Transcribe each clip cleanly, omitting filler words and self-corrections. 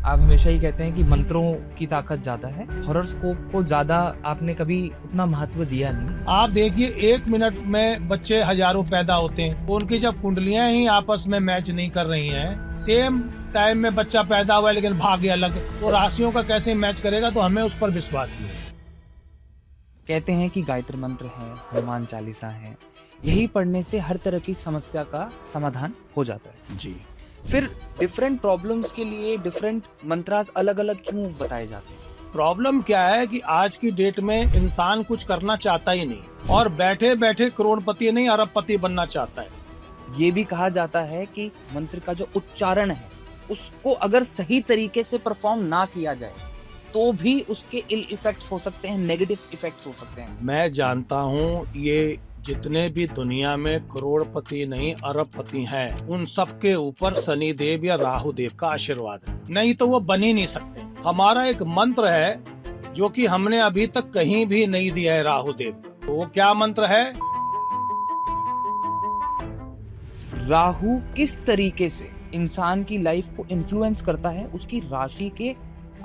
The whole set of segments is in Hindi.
आप हमेशा ही कहते हैं कि मंत्रों की ताकत ज्यादा है, हॉरोस्कोप को ज्यादा आपने कभी उतना महत्व दिया नहीं। आप देखिए 1 मिनट में बच्चे हजारों पैदा होते हैं, तो उनकी जब कुंडलियां ही आपस में मैच नहीं कर रही हैं, सेम टाइम में बच्चा पैदा हुआ है लेकिन भाग्य अलग है, तो राशियों का कैसे मैच करेगा? तो हमें उस पर विश्वास नहीं है। कहते हैं कि गायत्री मंत्र है, हनुमान चालीसा है, यही पढ़ने से हर तरह की समस्या का समाधान हो जाता है। जी, फिर डिफरेंट प्रॉब्लम्स के लिए डिफरेंट मंत्रास अलग अलग क्यों बताए जाते हैं? प्रॉब्लम क्या है कि आज की डेट में इंसान कुछ करना चाहता ही नहीं और बैठे बैठे करोड़पति नहीं अरबपति बनना चाहता है। ये भी कहा जाता है कि मंत्र का जो उच्चारण है उसको अगर सही तरीके से परफॉर्म ना किया जाए तो भी उसके इल इफेक्ट्स हो सकते हैं, नेगेटिव इफेक्ट्स हो सकते हैं। मैं जानता हूँ ये जितने भी दुनिया में करोड़पति नहीं अरबपति हैं, उन सबके ऊपर शनि देव या राहु देव का आशीर्वाद है, नहीं तो वो बन ही नहीं सकते। हमारा एक मंत्र है जो कि हमने अभी तक कहीं भी नहीं दिया है राहु देव का। तो वो क्या मंत्र है? राहु किस तरीके से इंसान की लाइफ को इन्फ्लुएंस करता है उसकी राशि के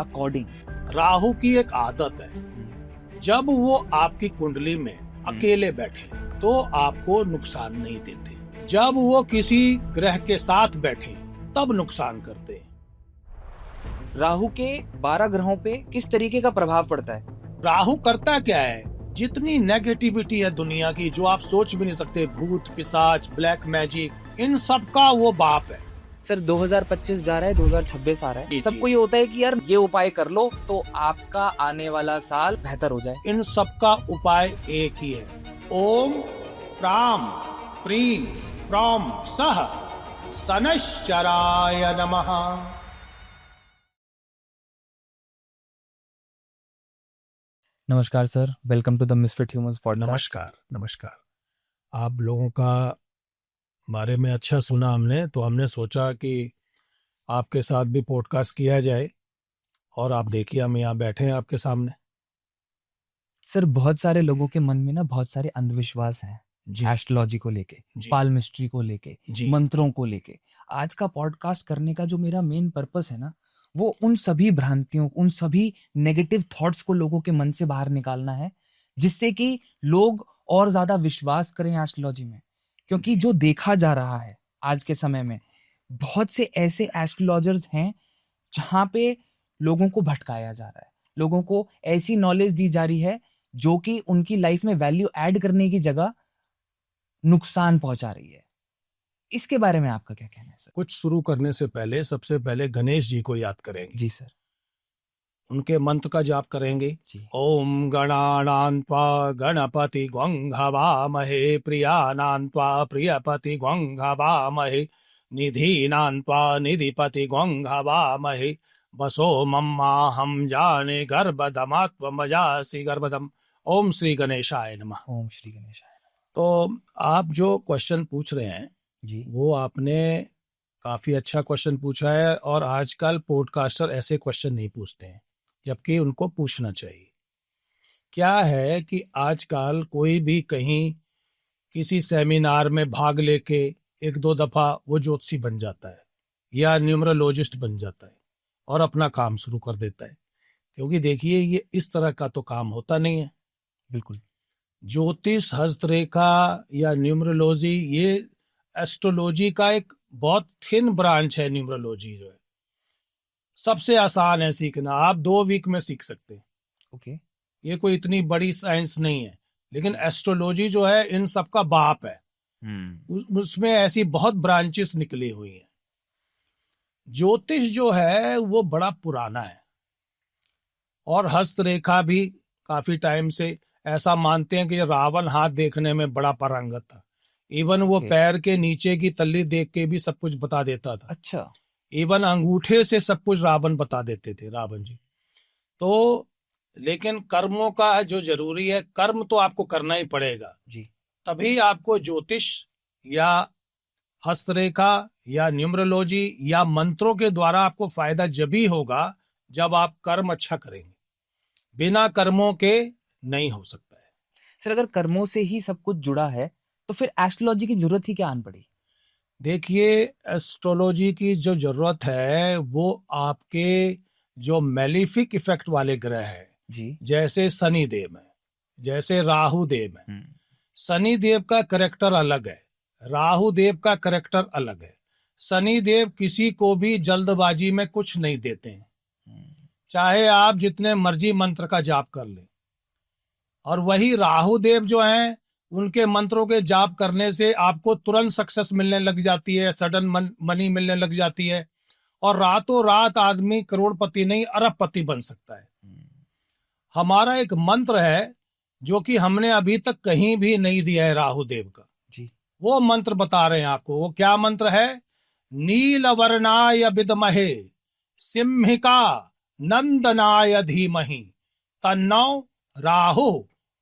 अकॉर्डिंग। राहु की एक आदत है, जब वो आपकी कुंडली में अकेले बैठे तो आपको नुकसान नहीं देते, जब वो किसी ग्रह के साथ बैठे तब नुकसान करते हैं। राहु के 12 ग्रहों पे किस तरीके का प्रभाव पड़ता है? राहु करता क्या है? जितनी नेगेटिविटी है दुनिया की, जो आप सोच भी नहीं सकते, भूत पिशाच ब्लैक मैजिक, इन सब का वो बाप है। सर 2025 जा रहा है, 2026 आ रहा है, सबको ये होता है कि यार ये उपाय कर लो तो आपका आने वाला साल बेहतर हो जाए। इन सब का उपाय एक ही है, ओम प्राम प्रीम प्रॉम सह शनश्चराय नमः। नमस्कार sir, welcome to the Misfit Humans podcast. नमस्कार नमस्कार। आप लोगों का बारे में अच्छा सुना हमने, तो हमने सोचा कि आपके साथ भी पॉडकास्ट किया जाए, और आप देखिए हम यहाँ बैठे हैं आपके सामने। सर बहुत सारे लोगों के मन में ना बहुत सारे अंधविश्वास हैं, एस्ट्रोलॉजी को लेके, पालमिस्ट्री को लेके, मंत्रों को लेके। आज का पॉडकास्ट करने का जो मेरा मेन पर्पस है ना, वो उन सभी भ्रांतियों, उन सभी नेगेटिव थॉट्स को लोगों के मन से बाहर निकालना है, जिससे कि लोग और ज्यादा विश्वास करें एस्ट्रोलॉजी में। क्योंकि जो देखा जा रहा है आज के समय में, बहुत से ऐसे एस्ट्रोलॉजर्स हैं जहां पे लोगों को भटकाया जा रहा है, लोगों को ऐसी नॉलेज दी जा रही है जो कि उनकी लाइफ में वैल्यू ऐड करने की जगह नुकसान पहुंचा रही है। इसके बारे में आपका क्या कहना है सर? कुछ शुरू करने से पहले सबसे पहले गणेश जी को याद करेंगे। जी सर। उनके मंत्र का जाप करेंगे। ओम गणानान्त्वा गणपति ग्वंघवामहे, प्रियानान्त्वा प्रियपति ग्वंघवामहे, निधीनान्त्वा निधिपति ग्वंघवामहे, बसो मम्मा हम जाने गर्भदमात्मजासि गर्भदम। ओम श्री गणेशाय नमः। ओम श्री गणेशाय नमः। तो आप जो क्वेश्चन पूछ रहे हैं जी, वो आपने काफी अच्छा क्वेश्चन पूछा है, और आजकल पॉडकास्टर ऐसे क्वेश्चन नहीं पूछते हैं, जबकि उनको पूछना चाहिए। क्या है कि आजकल कोई भी कहीं किसी सेमिनार में भाग लेके 1-2 दफा वो ज्योतिषी बन जाता है या न्यूमरोलॉजिस्ट बन जाता है और अपना काम शुरू कर देता है, क्योंकि देखिए ये इस तरह का तो काम होता नहीं है। बिल्कुल। ज्योतिष, हस्तरेखा या न्यूमरोलॉजी, ये एस्ट्रोलॉजी का एक बहुत थिन ब्रांच है। न्यूमरोलॉजी जो है सबसे आसान है सीखना, आप 2 वीक में सीख सकते हैं। ओके। ये कोई इतनी बड़ी साइंस नहीं है, लेकिन एस्ट्रोलॉजी जो है इन सब का बाप है। उसमें ऐसी बहुत ब्रांचेस निकली हुई हैं। ज्योतिष जो है वो बड़ा पुराना है, और हस्तरेखा भी काफी टाइम से ऐसा मानते हैं कि रावण हाथ देखने में बड़ा पारंगत था। इवन वो पैर के नीचे की तल्ली देख के भी सब कुछ बता देता था। अच्छा। इवन अंगूठे से सब कुछ रावण बता देते थे, रावण जी। तो लेकिन कर्मों का जो जरूरी है, कर्म तो आपको करना ही पड़ेगा जी, तभी आपको ज्योतिष या हस्तरेखा या न्यूमरोलॉजी या मंत्रों के द्वारा आपको फायदा जब ही होगा जब आप कर्म अच्छा करेंगे। बिना कर्मों के नहीं हो सकता है। सर अगर कर्मों से ही सब कुछ जुड़ा है तो फिर एस्ट्रोलॉजी की जरूरत ही क्या आन पड़ी? देखिए, एस्ट्रोलॉजी की जो जरूरत है वो आपके जो मेलिफिक इफेक्ट वाले ग्रह है जी। जैसे शनि देव है, जैसे राहु देव है। शनि देव का करेक्टर अलग है, राहु देव का करेक्टर अलग है। शनि देव किसी को भी जल्दबाजी में कुछ नहीं देते हैं, चाहे आप जितने मर्जी मंत्र का जाप कर लें। और वही राहु देव जो हैं, उनके मंत्रों के जाप करने से आपको तुरंत सक्सेस मिलने लग जाती है, सडन मनी मिलने लग जाती है, और रातों रात आदमी करोड़पति नहीं अरबपति बन सकता है। हमारा एक मंत्र है जो कि हमने अभी तक कहीं भी नहीं दिया है राहु देव का जी। वो मंत्र बता रहे हैं आपको। वो क्या मंत्र है? नील वर्णाय विद्महे सिंहिका नंदनाय धीमहि तन्नो राहु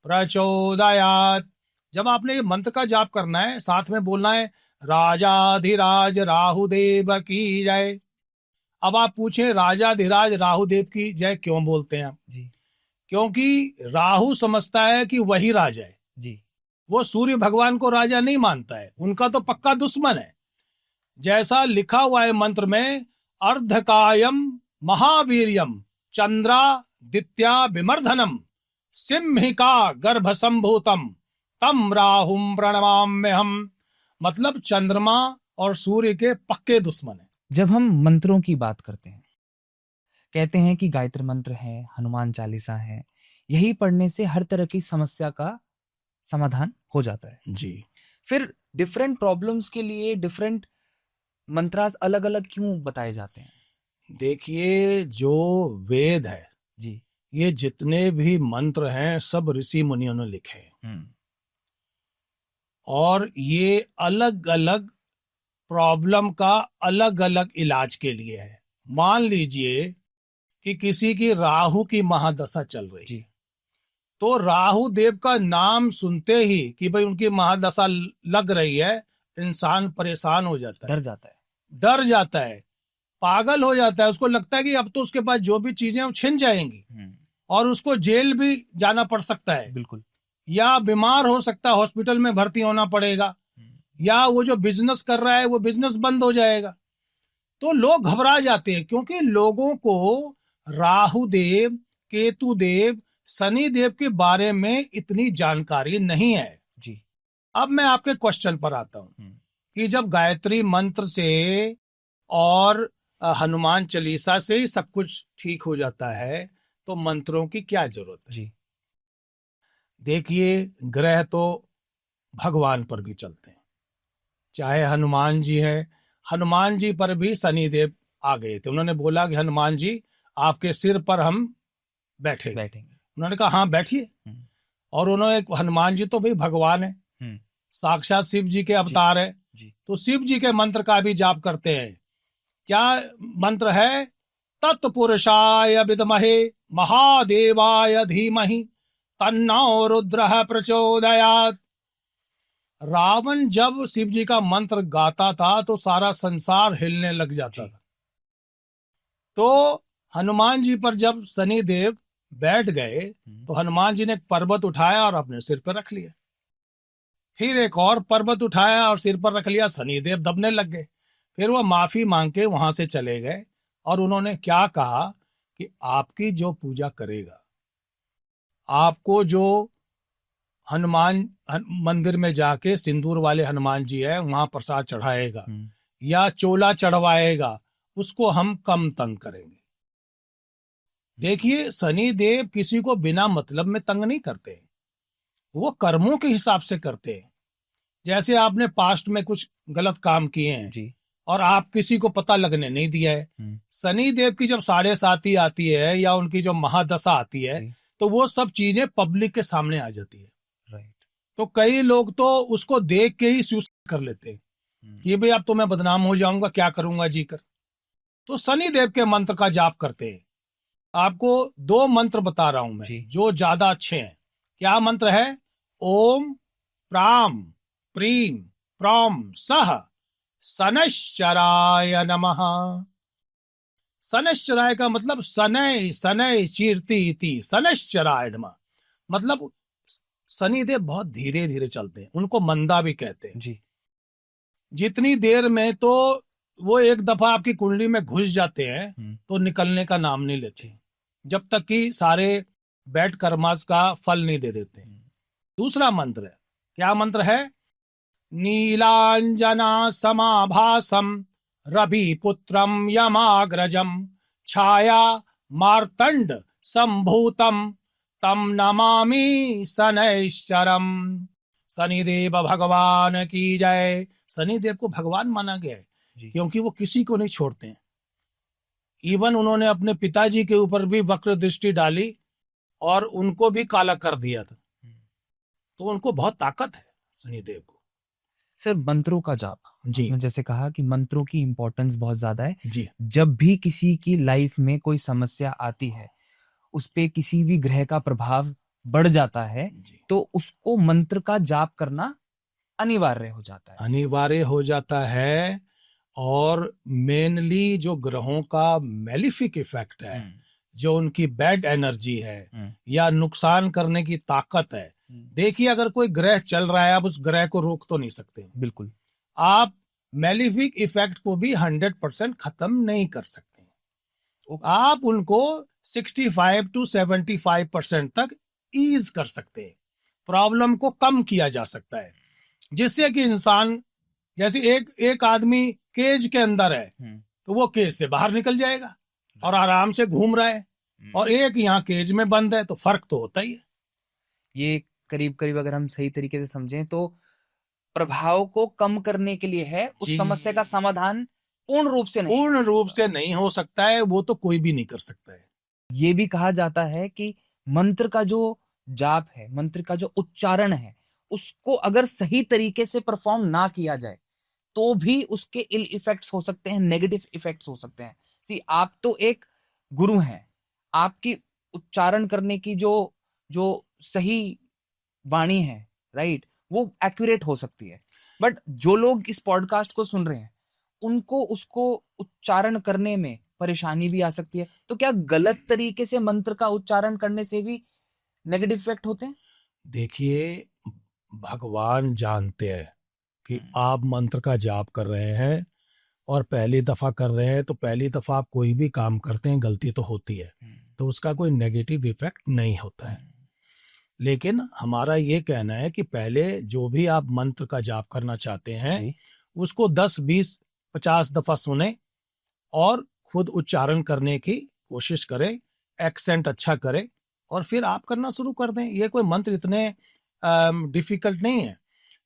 प्रचोदयात्। जब आपने ये मंत्र का जाप करना है, साथ में बोलना है राजाधिराज राहुदेव की जय। अब आप पूछें राजाधिराज राहुदेव की जय क्यों बोलते हैं आप? जी। क्योंकि राहु समझता है कि वही राजा है जी। वो सूर्य भगवान को राजा नहीं मानता है, उनका तो पक्का दुश्मन है। जैसा लिखा हुआ है मंत्र में, अर्धकायम महावीर्यम चंद्रादित्या विमर्धनम सिंहिका गर्भ संभूतम तम राहुम प्रणमाम्यहम। मतलब चंद्रमा और सूर्य के पक्के दुश्मन है। जब हम मंत्रों की बात करते हैं, कहते हैं कि गायत्री मंत्र है, हनुमान चालीसा है, यही पढ़ने से हर तरह की समस्या का समाधान हो जाता है। जी। फिर डिफरेंट प्रॉब्लम्स के लिए डिफरेंट मंत्रास अलग अलग क्यों बताए जाते हैं? देखिए, जो वेद है जी, ये जितने भी मंत्र हैं सब ऋषि मुनियों ने लिखे हैं, और ये अलग अलग प्रॉब्लम का अलग अलग इलाज के लिए है। मान लीजिए कि किसी की राहु की महादशा चल रही है, तो राहु देव का नाम सुनते ही कि भाई उनकी महादशा लग रही है, इंसान परेशान हो जाता है, डर जाता है, पागल हो जाता है। उसको लगता है कि अब तो उसके पास जो भी चीजें वो छिन जाएंगी और उसको जेल भी जाना पड़ सकता है, बिल्कुल, या बीमार हो सकता है, हॉस्पिटल में भर्ती होना पड़ेगा, या वो जो बिजनेस कर रहा है वो बिजनेस बंद हो जाएगा। तो लोग घबरा जाते हैं क्योंकि लोगों को राहु देव, केतु देव, शनि देव के बारे में इतनी जानकारी नहीं है जी। अब मैं आपके क्वेश्चन पर आता हूं कि जब गायत्री मंत्र से और हनुमान चालीसा से ही सब कुछ ठीक हो जाता है तो मंत्रों की क्या जरूरत है? जी। देखिए, ग्रह तो भगवान पर भी चलते हैं, चाहे हनुमान जी है, हनुमान जी पर भी शनिदेव आ गए थे। उन्होंने बोला कि हनुमान जी आपके सिर पर हम बैठेंगे। उन्होंने कहा हाँ बैठिए। और उन्होंने, हनुमान जी तो भाई भगवान है, साक्षात शिव जी के अवतार है, तो शिव जी के मंत्र का भी जाप करते हैं। क्या मंत्र है? तत्पुरुषाय विद्महे महादेवाय धीमहि तन्नो रुद्रः प्रचोदयात्। रावण जब शिव जी का मंत्र गाता था तो सारा संसार हिलने लग जाता था। तो हनुमान जी पर जब शनि देव बैठ गए तो हनुमान जी ने एक पर्वत उठाया और अपने सिर पर रख लिया, फिर एक और पर्वत उठाया और सिर पर रख लिया, शनिदेव दबने लग गए। फिर वो माफी मांग के वहां से चले गए और उन्होंने क्या कहा कि आपकी जो पूजा करेगा, आपको जो हनुमान मंदिर में जाके सिंदूर वाले हनुमान जी है वहां प्रसाद चढ़ाएगा या चोला चढ़वाएगा, उसको हम कम तंग करेंगे। देखिए, शनि देव किसी को बिना मतलब में तंग नहीं करते, वो कर्मों के हिसाब से करते हैं। जैसे आपने पास्ट में कुछ गलत काम किए हैं जी, और आप किसी को पता लगने नहीं दिया है, शनि देव की जब 7.5 आती है या उनकी जो महादशा आती है तो वो सब चीजें पब्लिक के सामने आ जाती है। तो कई लोग तो उसको देख के ही सुसाइड कर लेते हैं कि भाई अब तो मैं बदनाम हो जाऊंगा, क्या करूंगा जी कर। तो शनि देव के मंत्र का जाप करते हैं। आपको 2 मंत्र बता रहा हूं मैं जो ज्यादा अच्छे हैं। क्या मंत्र है? ओम प्राम प्रीम प्रॉम सह शनैश्चराय नमः। शनैश्चराय का मतलब शनै शनै चीरती इति शनैश्चराय नमः। मतलब शनिदेव बहुत धीरे धीरे चलते हैं, उनको मंदा भी कहते हैं जी। जितनी देर में तो वो एक दफा आपकी कुंडली में घुस जाते हैं तो निकलने का नाम नहीं लेते जब तक कि सारे बैड कर्मास का फल नहीं दे देते। दूसरा मंत्र है, क्या मंत्र है? नीलांजना समाभासम रवि पुत्रम यमाग्रजम छाया मार्तंड संभूतम तम नमामि शनैश्चरम। शनिदेव भगवान की जय। शनिदेव को भगवान माना गया है क्योंकि वो किसी को नहीं छोड़ते हैं। इवन उन्होंने अपने पिताजी के ऊपर भी वक्र दृष्टि डाली और उनको भी काला कर दिया था, तो उनको बहुत ताकत है शनिदेव को। सर मंत्रों का जाप जी, जैसे कहा कि मंत्रों की इंपॉर्टेंस बहुत ज्यादा है जी। जब भी किसी की लाइफ में कोई समस्या आती है, उस पे किसी भी ग्रह का प्रभाव बढ़ जाता है तो उसको मंत्र का जाप करना अनिवार्य हो जाता है। अनिवार्य हो जाता है। और मेनली जो ग्रहों का मेलिफिक इफेक्ट है, जो उनकी बैड एनर्जी है या नुकसान करने की ताकत है, देखिए अगर कोई ग्रह चल रहा है आप उस ग्रह को रोक तो नहीं सकते। बिल्कुल। आप मेलिफिक इफेक्ट को भी 100% खत्म नहीं कर सकते। आप उनको 65 to 75% तक ईज कर सकते हैं, प्रॉब्लम को कम किया जा सकता है, जिससे कि इंसान, जैसे एक आदमी केज के अंदर है तो वो केज से बाहर निकल जाएगा और आराम से घूम रहा है, और एक यहाँ केज में बंद है, तो फर्क तो होता ही है। ये करीब करीब अगर हम सही तरीके से समझें तो प्रभाव को कम करने के लिए है, उस समस्या का समाधान पूर्ण रूप से नहीं हो सकता है, वो तो कोई भी नहीं कर सकता है। ये भी कहा जाता है कि मंत्र का जो जाप है, मंत्र का जो उच्चारण है, उसको अगर सही तरीके से परफॉर्म ना किया जाए तो भी उसके इल इफेक्ट्स हो सकते हैं, नेगेटिव इफेक्ट्स हो सकते हैं। सी आप तो एक गुरु हैं, आपकी उच्चारण करने की जो सही वाणी है, राइट, वो एक्यूरेट हो सकती है, बट जो लोग इस पॉडकास्ट को सुन रहे हैं उनको उसको उच्चारण करने में परेशानी भी आ सकती है। तो क्या गलत तरीके से मंत्र का उच्चारण करने से भी नेगेटिव इफेक्ट होते हैं? देखिए, भगवान जानते हैं कि आप मंत्र का जाप कर रहे हैं और पहली दफा कर रहे हैं, तो पहली दफा आप कोई भी काम करते हैं गलती तो होती है, तो उसका कोई नेगेटिव इफेक्ट नहीं होता है। लेकिन हमारा ये कहना है कि पहले जो भी आप मंत्र का जाप करना चाहते हैं उसको 10, 20, 50 दफा सुने और खुद उच्चारण करने की कोशिश करें, एक्सेंट अच्छा करें, और फिर आप करना शुरू कर दें। ये कोई मंत्र इतने डिफिकल्ट नहीं है।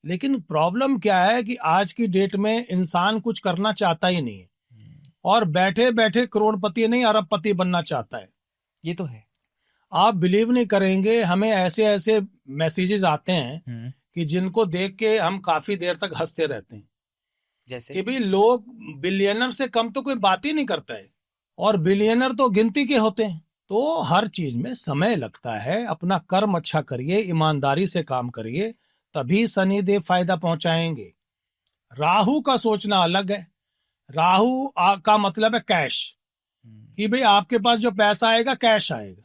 लेकिन प्रॉब्लम क्या है कि आज की डेट में इंसान कुछ करना चाहता ही नहीं है, और बैठे बैठे करोड़पति नहीं अरबपति बनना चाहता है। ये तो है। आप बिलीव नहीं करेंगे, हमें ऐसे ऐसे मैसेजेस आते हैं कि जिनको देख के हम काफी देर तक हंसते रहते हैं। जैसे कि भाई लोग बिलियनर से कम तो कोई बात ही नहीं करता है, और बिलियनर तो गिनती के होते हैं। तो हर चीज में समय लगता है, अपना कर्म अच्छा करिए, ईमानदारी से काम करिए, तभी शनिदेव फायदा पहुंचाएंगे। राहु का सोचना अलग है। राहु का मतलब है कैश, कि भाई आपके पास जो पैसा आएगा कैश आएगा।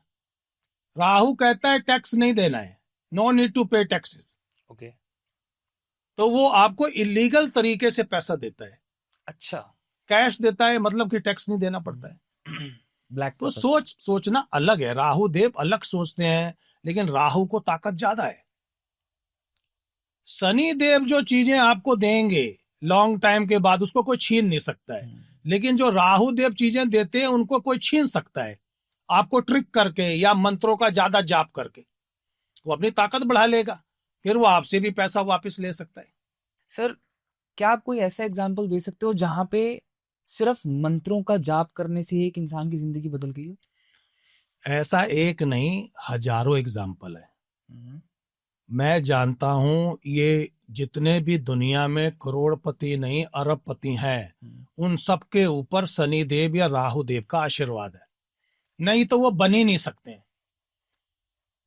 राहु कहता है टैक्स नहीं देना है, नो नीड टू पे टैक्सेस। ओके, तो वो आपको इलीगल तरीके से पैसा देता है। अच्छा, कैश देता है मतलब कि टैक्स नहीं देना पड़ता है। ब्लैक तो सोचना अलग है। राहु देव अलग सोचते हैं, लेकिन राहु को ताकत ज्यादा है। शनि देव जो चीजें आपको देंगे लॉन्ग टाइम के बाद, उसको कोई छीन नहीं सकता है। लेकिन जो राहु देव चीजें देते हैं उनको कोई छीन सकता है, आपको ट्रिक करके या मंत्रों का ज्यादा जाप करके। वो अपनी ताकत बढ़ा लेगा, फिर वो आपसे भी पैसा वापस ले सकता है। सर, क्या आप कोई ऐसा एग्जाम्पल दे सकते हो जहां पे सिर्फ मंत्रों का जाप करने से एक इंसान की जिंदगी बदल गई हो? ऐसा एक नहीं, हजारों एग्जाम्पल है। मैं जानता हूं, ये जितने भी दुनिया में करोड़पति नहीं अरबपति हैं, उन सब के ऊपर शनिदेव या राहु देव का आशीर्वाद है, नहीं तो वो बन ही नहीं सकते।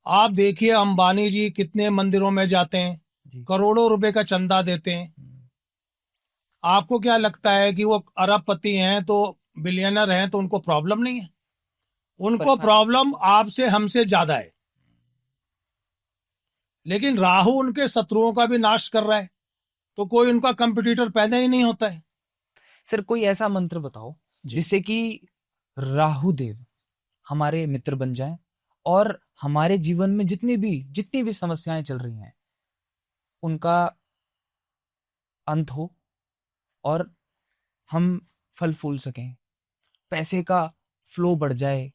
आप देखिए अंबानी जी कितने मंदिरों में जाते हैं, करोड़ों रुपए का चंदा देते हैं। आपको क्या लगता है कि वो अरबपति हैं तो बिलियनर हैं तो उनको प्रॉब्लम नहीं है? उनको प्रॉब्लम आपसे हमसे ज्यादा है। लेकिन राहु उनके शत्रुओं का भी नाश कर रहा है, तो कोई उनका कंपटीटर पैदा ही नहीं होता है। सर कोई ऐसा मंत्र बताओ जिससे कि राहु देव हमारे मित्र बन जाएं और हमारे जीवन में जितनी भी समस्याएं चल रही हैं उनका अंत हो और हम फल फूल सकें, पैसे का फ्लो बढ़ जाए,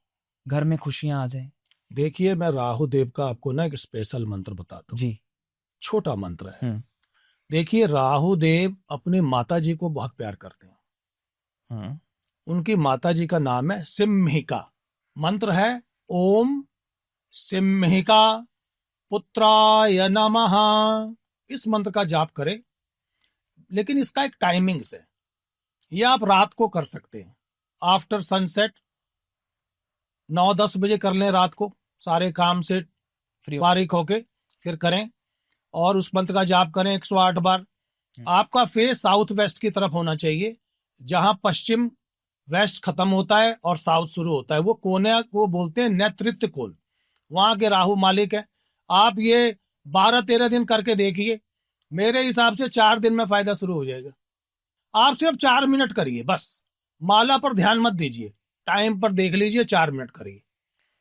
घर में खुशियां आ जाए। देखिए, मैं राहु देव का आपको ना एक स्पेशल मंत्र बताता हूँ जी। छोटा मंत्र है। देखिए, राहु देव अपनी माता जी को बहुत प्यार करते हैं। उनकी माता जी का नाम है सिम्हिका। मंत्र है ओम सिम्हिका पुत्राय नमः। इस मंत्र का जाप करें, लेकिन इसका एक टाइमिंग्स है। ये आप रात को कर सकते हैं, आफ्टर सनसेट 9-10 बजे कर लें रात को, सारे काम से फारिग होके फिर करें और उस मंत्र का जाप करें 108 बार। आपका फेस साउथ वेस्ट की तरफ होना चाहिए, जहां पश्चिम वेस्ट खत्म होता है और साउथ शुरू होता है। वो कोने को बोलते हैं नेतृत्व कोण, वहां के राहु मालिक है। आप ये 12-13 दिन करके देखिए, मेरे हिसाब से 4 दिन में फायदा शुरू हो जाएगा। आप सिर्फ 4 मिनट करिए बस, माला पर ध्यान मत दीजिए, टाइम पर देख लीजिए, 4 मिनट करिए।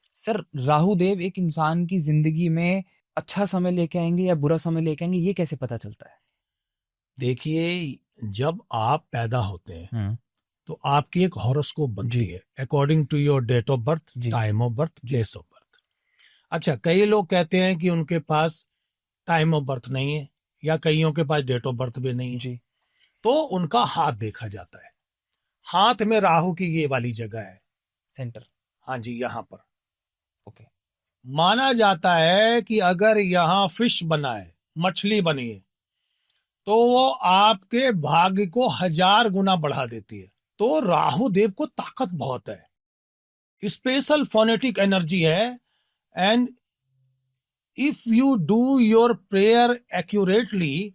सर राहु देव एक इंसान की जिंदगी में अच्छा समय लेके आएंगे या बुरा समय लेके आएंगे, ये कैसे पता चलता है? देखिए, जब आप पैदा होते हैं तो आपकी एक हॉरोस्कोप बनती है according to your date of birth, time of birth, place of birth. अच्छा, कई लोग कहते हैं कि उनके पास टाइम ऑफ बर्थ नहीं है या कईयों के पास डेट ऑफ बर्थ भी नहीं है जी। तो उनका हाथ देखा जाता है। हाथ में राहु की ये वाली जगह है, सेंटर। हाँ जी, यहाँ पर। ओके। माना जाता है कि अगर यहाँ फिश बना है, मछली बनी है, तो वो आपके भाग्य को 1000 गुना बढ़ा देती है। तो राहु देव को ताकत बहुत है, स्पेशल फोनेटिक एनर्जी है। And if you do your prayer accurately,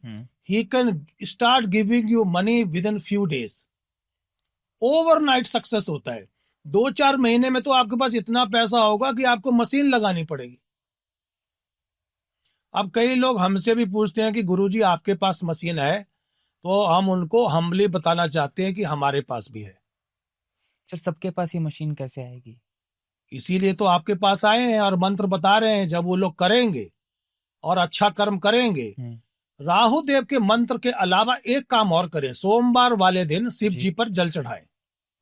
he can start giving you money with in few days. Overnight success होता है। 2-4 महीने में तो आपके पास इतना पैसा होगा कि आपको मशीन लगानी पड़ेगी। अब कई लोग हमसे भी पूछते हैं कि गुरुजी आपके पास मशीन है, तो हम उनको हम्बली बताना चाहते हैं कि हमारे पास भी है। सर सबके पास ये मशीन कैसे आएगी? इसीलिए तो आपके पास आए हैं और मंत्र बता रहे हैं। जब वो लोग करेंगे और अच्छा कर्म करेंगे, राहु देव के मंत्र के अलावा एक काम और करें, सोमवार वाले दिन शिव जी पर जल चढ़ाएं।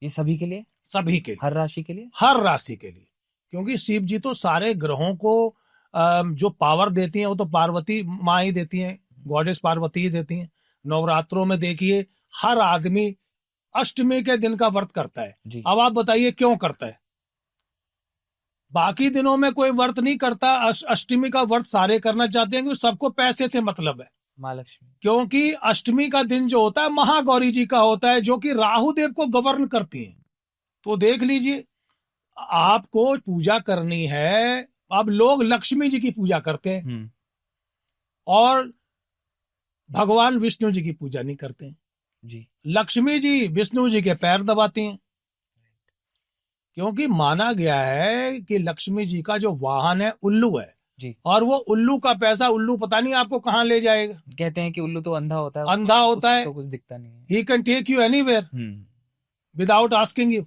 ये सभी के लिए? सभी के लिए, हर राशि के लिए? हर राशि के लिए, क्योंकि शिव जी तो सारे ग्रहों को जो पावर देती हैं वो तो पार्वती माँ ही देती हैं, गॉडेस पार्वती ही देती हैं। नवरात्रों में देखिए हर आदमी अष्टमी के दिन का व्रत करता है। अब आप बताइए क्यों करता है? बाकी दिनों में कोई व्रत नहीं करता, अष्टमी का व्रत सारे करना चाहते हैं, क्योंकि सबको पैसे से मतलब है। माँ लक्ष्मी, क्योंकि अष्टमी का दिन जो होता है महागौरी जी का होता है, जो कि राहु देव को गवर्न करती हैं। तो देख लीजिए, आपको पूजा करनी है। अब लोग लक्ष्मी जी की पूजा करते हैं और भगवान विष्णु जी की पूजा नहीं करते हैं जी। लक्ष्मी जी विष्णु जी के पैर दबाती हैं, क्योंकि माना गया है कि लक्ष्मी जी का जो वाहन है उल्लू है जी। और वो उल्लू का पैसा, उल्लू पता नहीं आपको कहाँ ले जाएगा। कहते हैं कि उल्लू तो अंधा होता है, अंधा होता है, तो कुछ दिखता नहीं है। He can take you anywhere without asking you.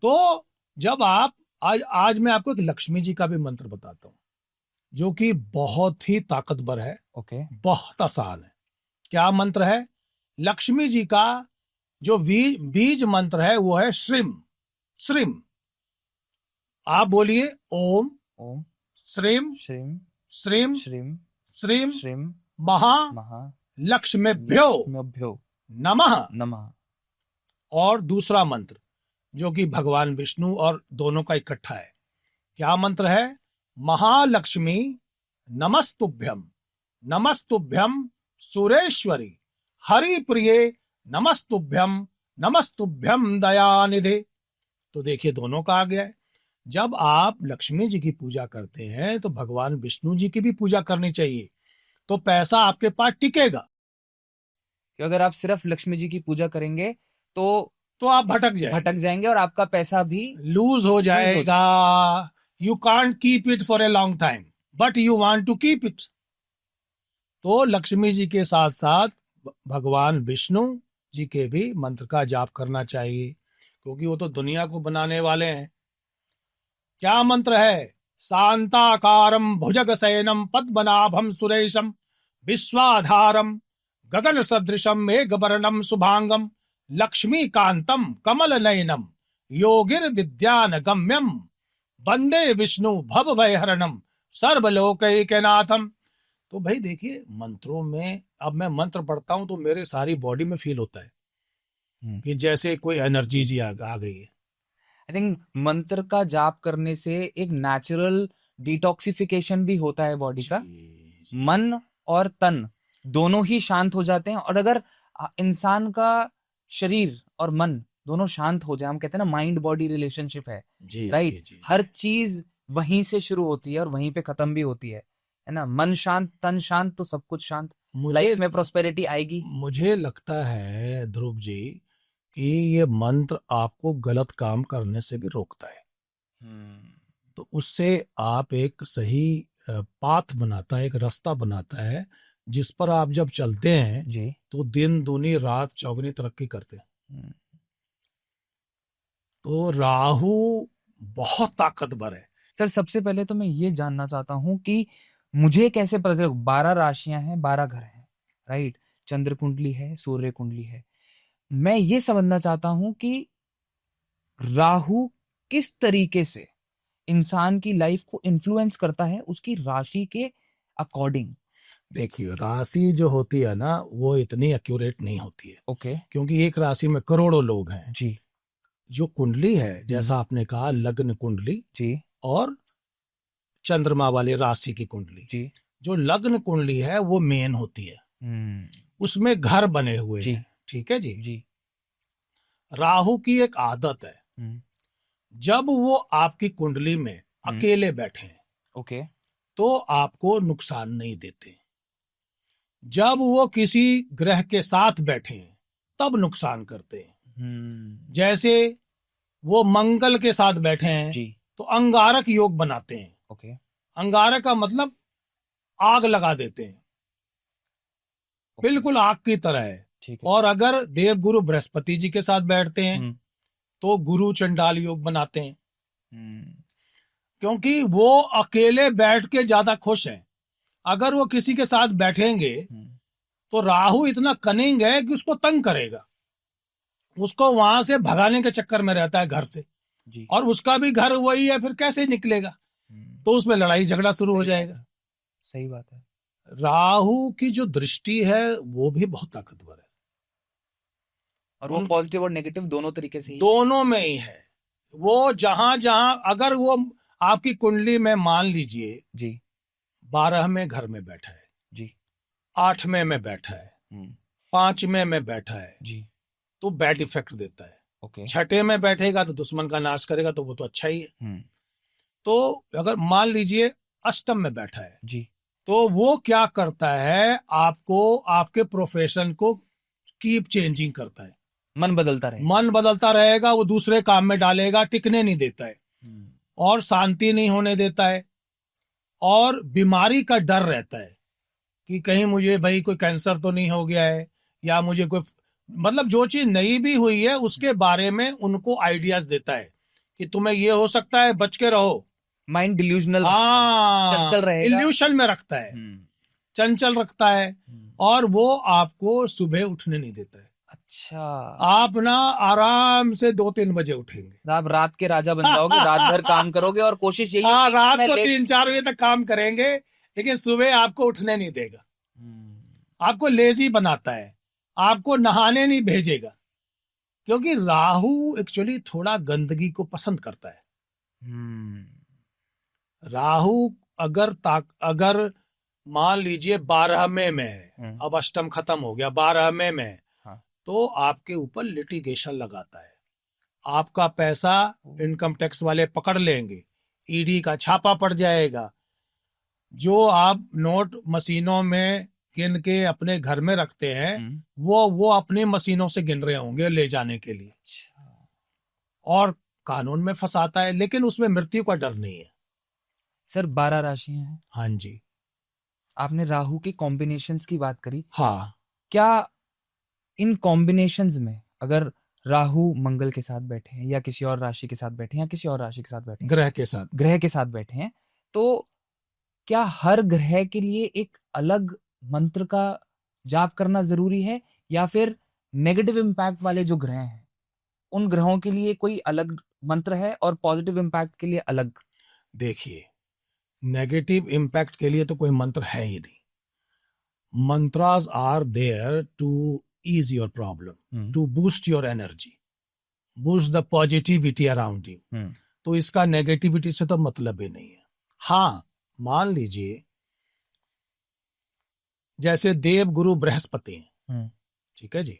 तो जब आप आज मैं आपको एक लक्ष्मी जी का भी मंत्र बताता हूं, जो कि बहुत ही ताकतवर है। ओके। बहुत आसान है। क्या मंत्र है? लक्ष्मी जी का जो बीज मंत्र है वो है श्रीम। श्रीम, आप बोलिए ओम ओम श्रीम श्रीम श्रीम श्रीम श्रीम श्रीम महा लक्ष्मीभ्यो नमः नमः। और दूसरा मंत्र जो कि भगवान विष्णु और दोनों का इकट्ठा है। क्या मंत्र है? महालक्ष्मी नमस्तुभ्यम नमस्तुभ्यम सुरेश्वरी हरि प्रिये नमस्तुभ्यम नमस्तुभ्यम दयानिधे। तो देखिए दोनों का आ गया है। जब आप लक्ष्मी जी की पूजा करते हैं तो भगवान विष्णु जी की भी पूजा करनी चाहिए, तो पैसा आपके पास टिकेगा। कि अगर आप सिर्फ लक्ष्मी जी की पूजा करेंगे तो आप भटक जाएंगे और आपका पैसा भी लूज हो जाएगा। You can't keep it for a long time, but you want to keep it. तो लक्ष्मी जी के साथ साथ भगवान विष्णु जी के भी मंत्र का जाप करना चाहिए, क्योंकि वो तो दुनिया को बनाने वाले हैं। क्या मंत्र है? शांताकारं भुजगशयनं पद्मनाभं सुरेशं विश्वाधारं गगन सदृशं मेघवर्णं शुभांगं लक्ष्मीकांतं कमलनयनं योगिर्विद्यानगम्यं वंदे विष्णु भवभयहरणं सर्वलोकैकनाथम। तो भाई देखिए, मंत्रों में अब मैं मंत्र पढ़ता हूं तो मेरे सारी बॉडी में फील होता है कि जैसे कोई एनर्जी जी आ गई है। आई थिंक मंत्र का जाप करने से एक नेचुरल डिटॉक्सिफिकेशन भी होता है बॉडी का। मन और तन दोनों ही शांत हो जाते हैं, और अगर इंसान का शरीर और मन दोनों शांत हो जाए, हम कहते हैं ना माइंड बॉडी रिलेशनशिप है, राइट? हर चीज वहीं से शुरू होती है और वहीं पे खत्म भी होती है ना? मन शांत, तन शांत, तो सब कुछ शांत, लाइफ में प्रॉस्पेरिटी आएगी। मुझे लगता है ध्रुव जी कि ये मंत्र आपको गलत काम करने से भी रोकता है। तो उससे आप एक सही पाथ बनाता है, एक रास्ता बनाता है, जिस पर आप जब चलते हैं जी, तो दिन दूनी रात चौगुनी तरक्की करते हैं। तो राहु बहुत ताकतवर है। सर सबसे पहले तो मैं ये जानना चाहता हूँ कि मुझे कैसे पता चले? 12 राशियां हैं, 12 घर हैं, राइट? चंद्र कुंडली है, सूर्य कुंडली है। मैं ये समझना चाहता हूं कि राहु किस तरीके से इंसान की लाइफ को इन्फ्लुएंस करता है उसकी राशि के अकॉर्डिंग। देखिए, राशि जो होती है ना, वो इतनी एक्यूरेट नहीं होती है। ओके। क्योंकि एक राशि में करोड़ों लोग हैं जी। जो कुंडली है, जैसा आपने कहा लग्न कुंडली जी, और चंद्रमा वाली राशि की कुंडली जी, जो लग्न कुंडली है वो मेन होती है, उसमें घर बने हुए हैं। ठीक है जी। जी। राहु की एक आदत है, जब वो आपकी कुंडली में अकेले बैठे हैं, ओके, तो आपको नुकसान नहीं देते। जब वो किसी ग्रह के साथ बैठे हैं तब नुकसान करते हैं। जैसे वो मंगल के साथ बैठे हैं जी, तो अंगारक योग बनाते हैं। ओके। अंगारक का मतलब आग लगा देते हैं, बिल्कुल आग की तरह है। और अगर देवगुरु बृहस्पति जी के साथ बैठते हैं तो गुरु चंडाल योग बनाते हैं, क्योंकि वो अकेले बैठ के ज्यादा खुश हैं। अगर वो किसी के साथ बैठेंगे तो राहु इतना कनिंग है कि उसको तंग करेगा, उसको वहां से भगाने के चक्कर में रहता है घर से जी। और उसका भी घर वही है, फिर कैसे निकलेगा? तो उसमें लड़ाई झगड़ा शुरू हो जाएगा। सही बात है। राहु की जो दृष्टि है वो भी बहुत ताकतवर है, और वो पॉजिटिव और नेगेटिव दोनों तरीके से दोनों में ही है। वो जहां जहां अगर वो आपकी कुंडली में मान लीजिए जी 12वें घर में बैठा है जी, 8वें में बैठा है, 5वें में बैठा है जी, तो बैड इफेक्ट देता है। ओके। 6ठे में बैठेगा तो दुश्मन का नाश करेगा, तो वो तो अच्छा ही है। तो अगर मान लीजिए अष्टम में बैठा है जी, तो वो क्या करता है, आपको आपके प्रोफेशन को कीप चेंजिंग करता है। मन बदलता रहेगा, वो दूसरे काम में डालेगा, टिकने नहीं देता है और शांति नहीं होने देता है, और बीमारी का डर रहता है कि कहीं मुझे भाई कोई कैंसर तो नहीं हो गया है, या मुझे कोई मतलब जो चीज नई भी हुई है उसके बारे में उनको आइडियाज देता है कि तुम्हें ये हो सकता है, बच के रहो। माइंड डिल्यूजनल, चंचल रहेगा, इल्यूशन में रखता है, चंचल रखता है, और वो आपको सुबह उठने नहीं देता है। अच्छा, आप ना आराम से 2-3 बजे उठेंगे, आप रात के राजा बन जाओगे, रात भर काम करोगे और कोशिश यही है रात को 3-4 बजे तक काम करेंगे, लेकिन सुबह आपको उठने नहीं देगा, आपको लेजी बनाता है, आपको नहाने नहीं भेजेगा, क्योंकि राहु एक्चुअली थोड़ा गंदगी को पसंद करता है। राहु अगर मान लीजिए 12वें में है, अब अष्टम खत्म हो गया, 12वें में है, तो आपके ऊपर लिटिगेशन लगाता है, आपका पैसा इनकम टैक्स वाले पकड़ लेंगे, ईडी का छापा पड़ जाएगा, जो आप नोट मशीनों में गिन के अपने घर में रखते हैं वो अपनी मशीनों से गिन रहे होंगे ले जाने के लिए, और कानून में फंसाता है, लेकिन उसमें मृत्यु का डर नहीं है। सर 12 राशियां हैं। हाँ जी। आपने राहु की कॉम्बिनेशंस की बात करी। हाँ। क्या इन कॉम्बिनेशंस में अगर राहु मंगल के साथ बैठे हैं या किसी और राशि के साथ बैठे हैं या किसी और राशि के साथ बैठे हैं, ग्रह के साथ बैठे हैं, तो क्या हर ग्रह के लिए एक अलग मंत्र का जाप करना जरूरी है, या फिर नेगेटिव इम्पैक्ट वाले जो ग्रह हैं उन ग्रहों के लिए कोई अलग मंत्र है और पॉजिटिव इम्पैक्ट के लिए अलग? देखिए, नेगेटिव इम्पैक्ट के लिए तो कोई मंत्र है ही नहीं. Mantras are there to ease your problem, to boost your energy, boost the positivity around you. तो इसका नेगेटिविटी से तो मतलब ही नहीं है. हाँ, मान लीजिए जैसे देव गुरु बृहस्पति हैं, ठीक है जी,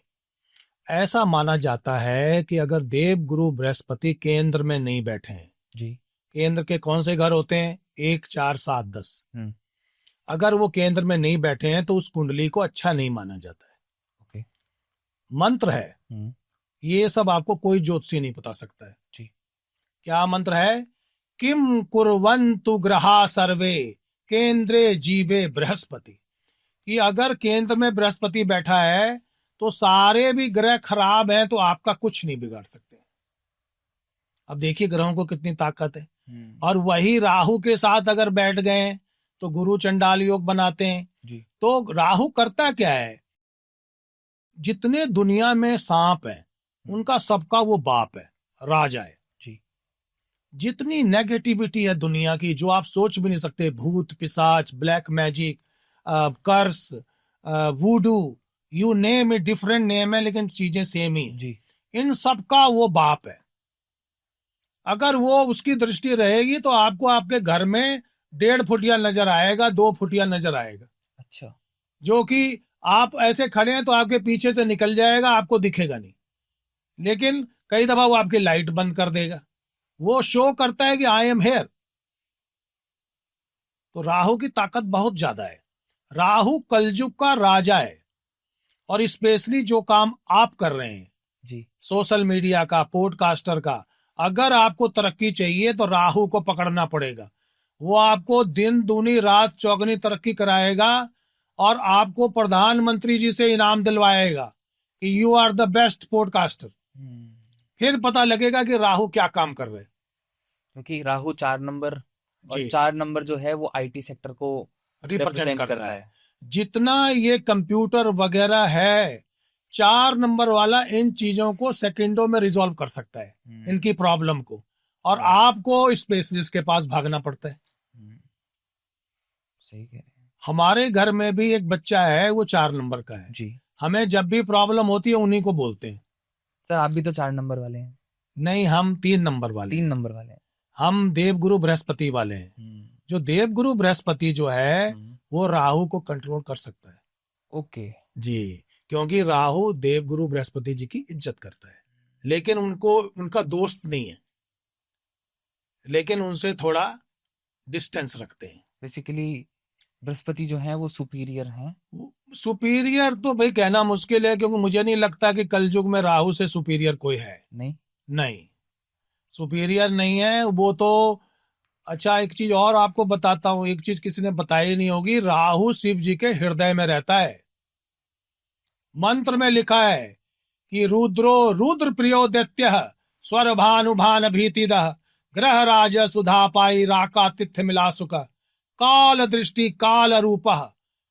ऐसा माना जाता है कि अगर देव गुरु बृहस्पति केंद्र में नहीं बैठे हैं जी, केंद्र के कौन से घर होते हैं? 1, 4, 7, 10. अगर वो केंद्र में नहीं बैठे हैं तो उस कुंडली को अच्छा नहीं माना जाता है. ओके. मंत्र है, ये सब आपको कोई ज्योतिषी नहीं बता सकता है जी. क्या मंत्र है? किम कुर्वन्तु ग्रहा सर्वे केंद्रे जीवे बृहस्पति. कि अगर केंद्र में बृहस्पति बैठा है तो सारे भी ग्रह खराब हैं तो आपका कुछ नहीं बिगाड़ सकते. अब देखिए ग्रहों को कितनी ताकत है. और वही राहु के साथ अगर बैठ गए तो गुरु चंडाल योग बनाते हैं जी. तो राहु करता क्या है? जितने दुनिया में सांप है उनका सबका वो बाप है, राजा है जी. जितनी नेगेटिविटी है दुनिया की, जो आप सोच भी नहीं सकते, भूत पिशाच, black magic, curse, voodoo, you name it, different name है लेकिन चीजें सेम ही जी. इन सबका वो बाप है. अगर वो उसकी दृष्टि रहेगी तो आपको आपके घर में 1.5 फुटिया नजर आएगा, 2 फुटिया नजर आएगा. अच्छा. जो कि आप ऐसे खड़े हैं तो आपके पीछे से निकल जाएगा, आपको दिखेगा नहीं. लेकिन कई दफा वो आपकी लाइट बंद कर देगा. वो शो करता है कि आई एम हेयर. तो राहु की ताकत बहुत ज्यादा है. राहु कलयुग का राजा है. और स्पेशली जो काम आप कर रहे हैं जी, सोशल मीडिया का, पॉडकास्टर का, अगर आपको तरक्की चाहिए तो राहु को पकड़ना पड़ेगा. वो आपको दिन दूनी रात चौगनी तरक्की कराएगा और आपको प्रधानमंत्री जी से इनाम दिलवाएगा कि you are the best podcaster. फिर पता लगेगा कि राहु क्या काम कर रहे हैं. क्योंकि राहु 4 नंबर, और 4 नंबर जो है वो आईटी सेक्टर को रिप्रेजेंट करता है. जितना ये कंप्यूटर वगैरह है, 4 नंबर वाला इन चीजों को सेकंडों में रिजॉल्व कर सकता है, इनकी प्रॉब्लम को. और आपको स्पेशलिस्ट के पास भागना पड़ता है. सही कह रहे हैं. हमारे घर में भी एक बच्चा है, वो 4 नंबर का है जी. हमें जब भी प्रॉब्लम होती है उन्हीं को बोलते हैं. सर आप भी तो 4 नंबर वाले हैं. नहीं, हम 3 नंबर वाले. 3 नंबर वाले हैं. हम देवगुरु बृहस्पति वाले हैं. जो देवगुरु बृहस्पति जो है वो राहु को कंट्रोल कर सकता है. ओके जी, क्योंकि राहु देवगुरु बृहस्पति जी की इज्जत करता है, लेकिन उनको उनका दोस्त नहीं है, लेकिन उनसे थोड़ा डिस्टेंस रखते हैं. बेसिकली बृहस्पति जो है वो सुपीरियर हैं. सुपीरियर तो भाई कहना मुश्किल है, क्योंकि मुझे नहीं लगता कि कलयुग में राहु से सुपीरियर कोई है. नहीं, सुपीरियर नहीं है वो तो. अच्छा, एक चीज और आपको बताता हूं, एक चीज किसी ने बताई नहीं होगी. राहु शिव जी के हृदय में रहता है. मंत्र में लिखा है कि रुद्रो रुद्र प्रियो दैत्य स्वर भानुभान भीतिदः ग्रह राज सुधा पाई राकातिथ्य मिला सुख काल दृष्टि काल रूप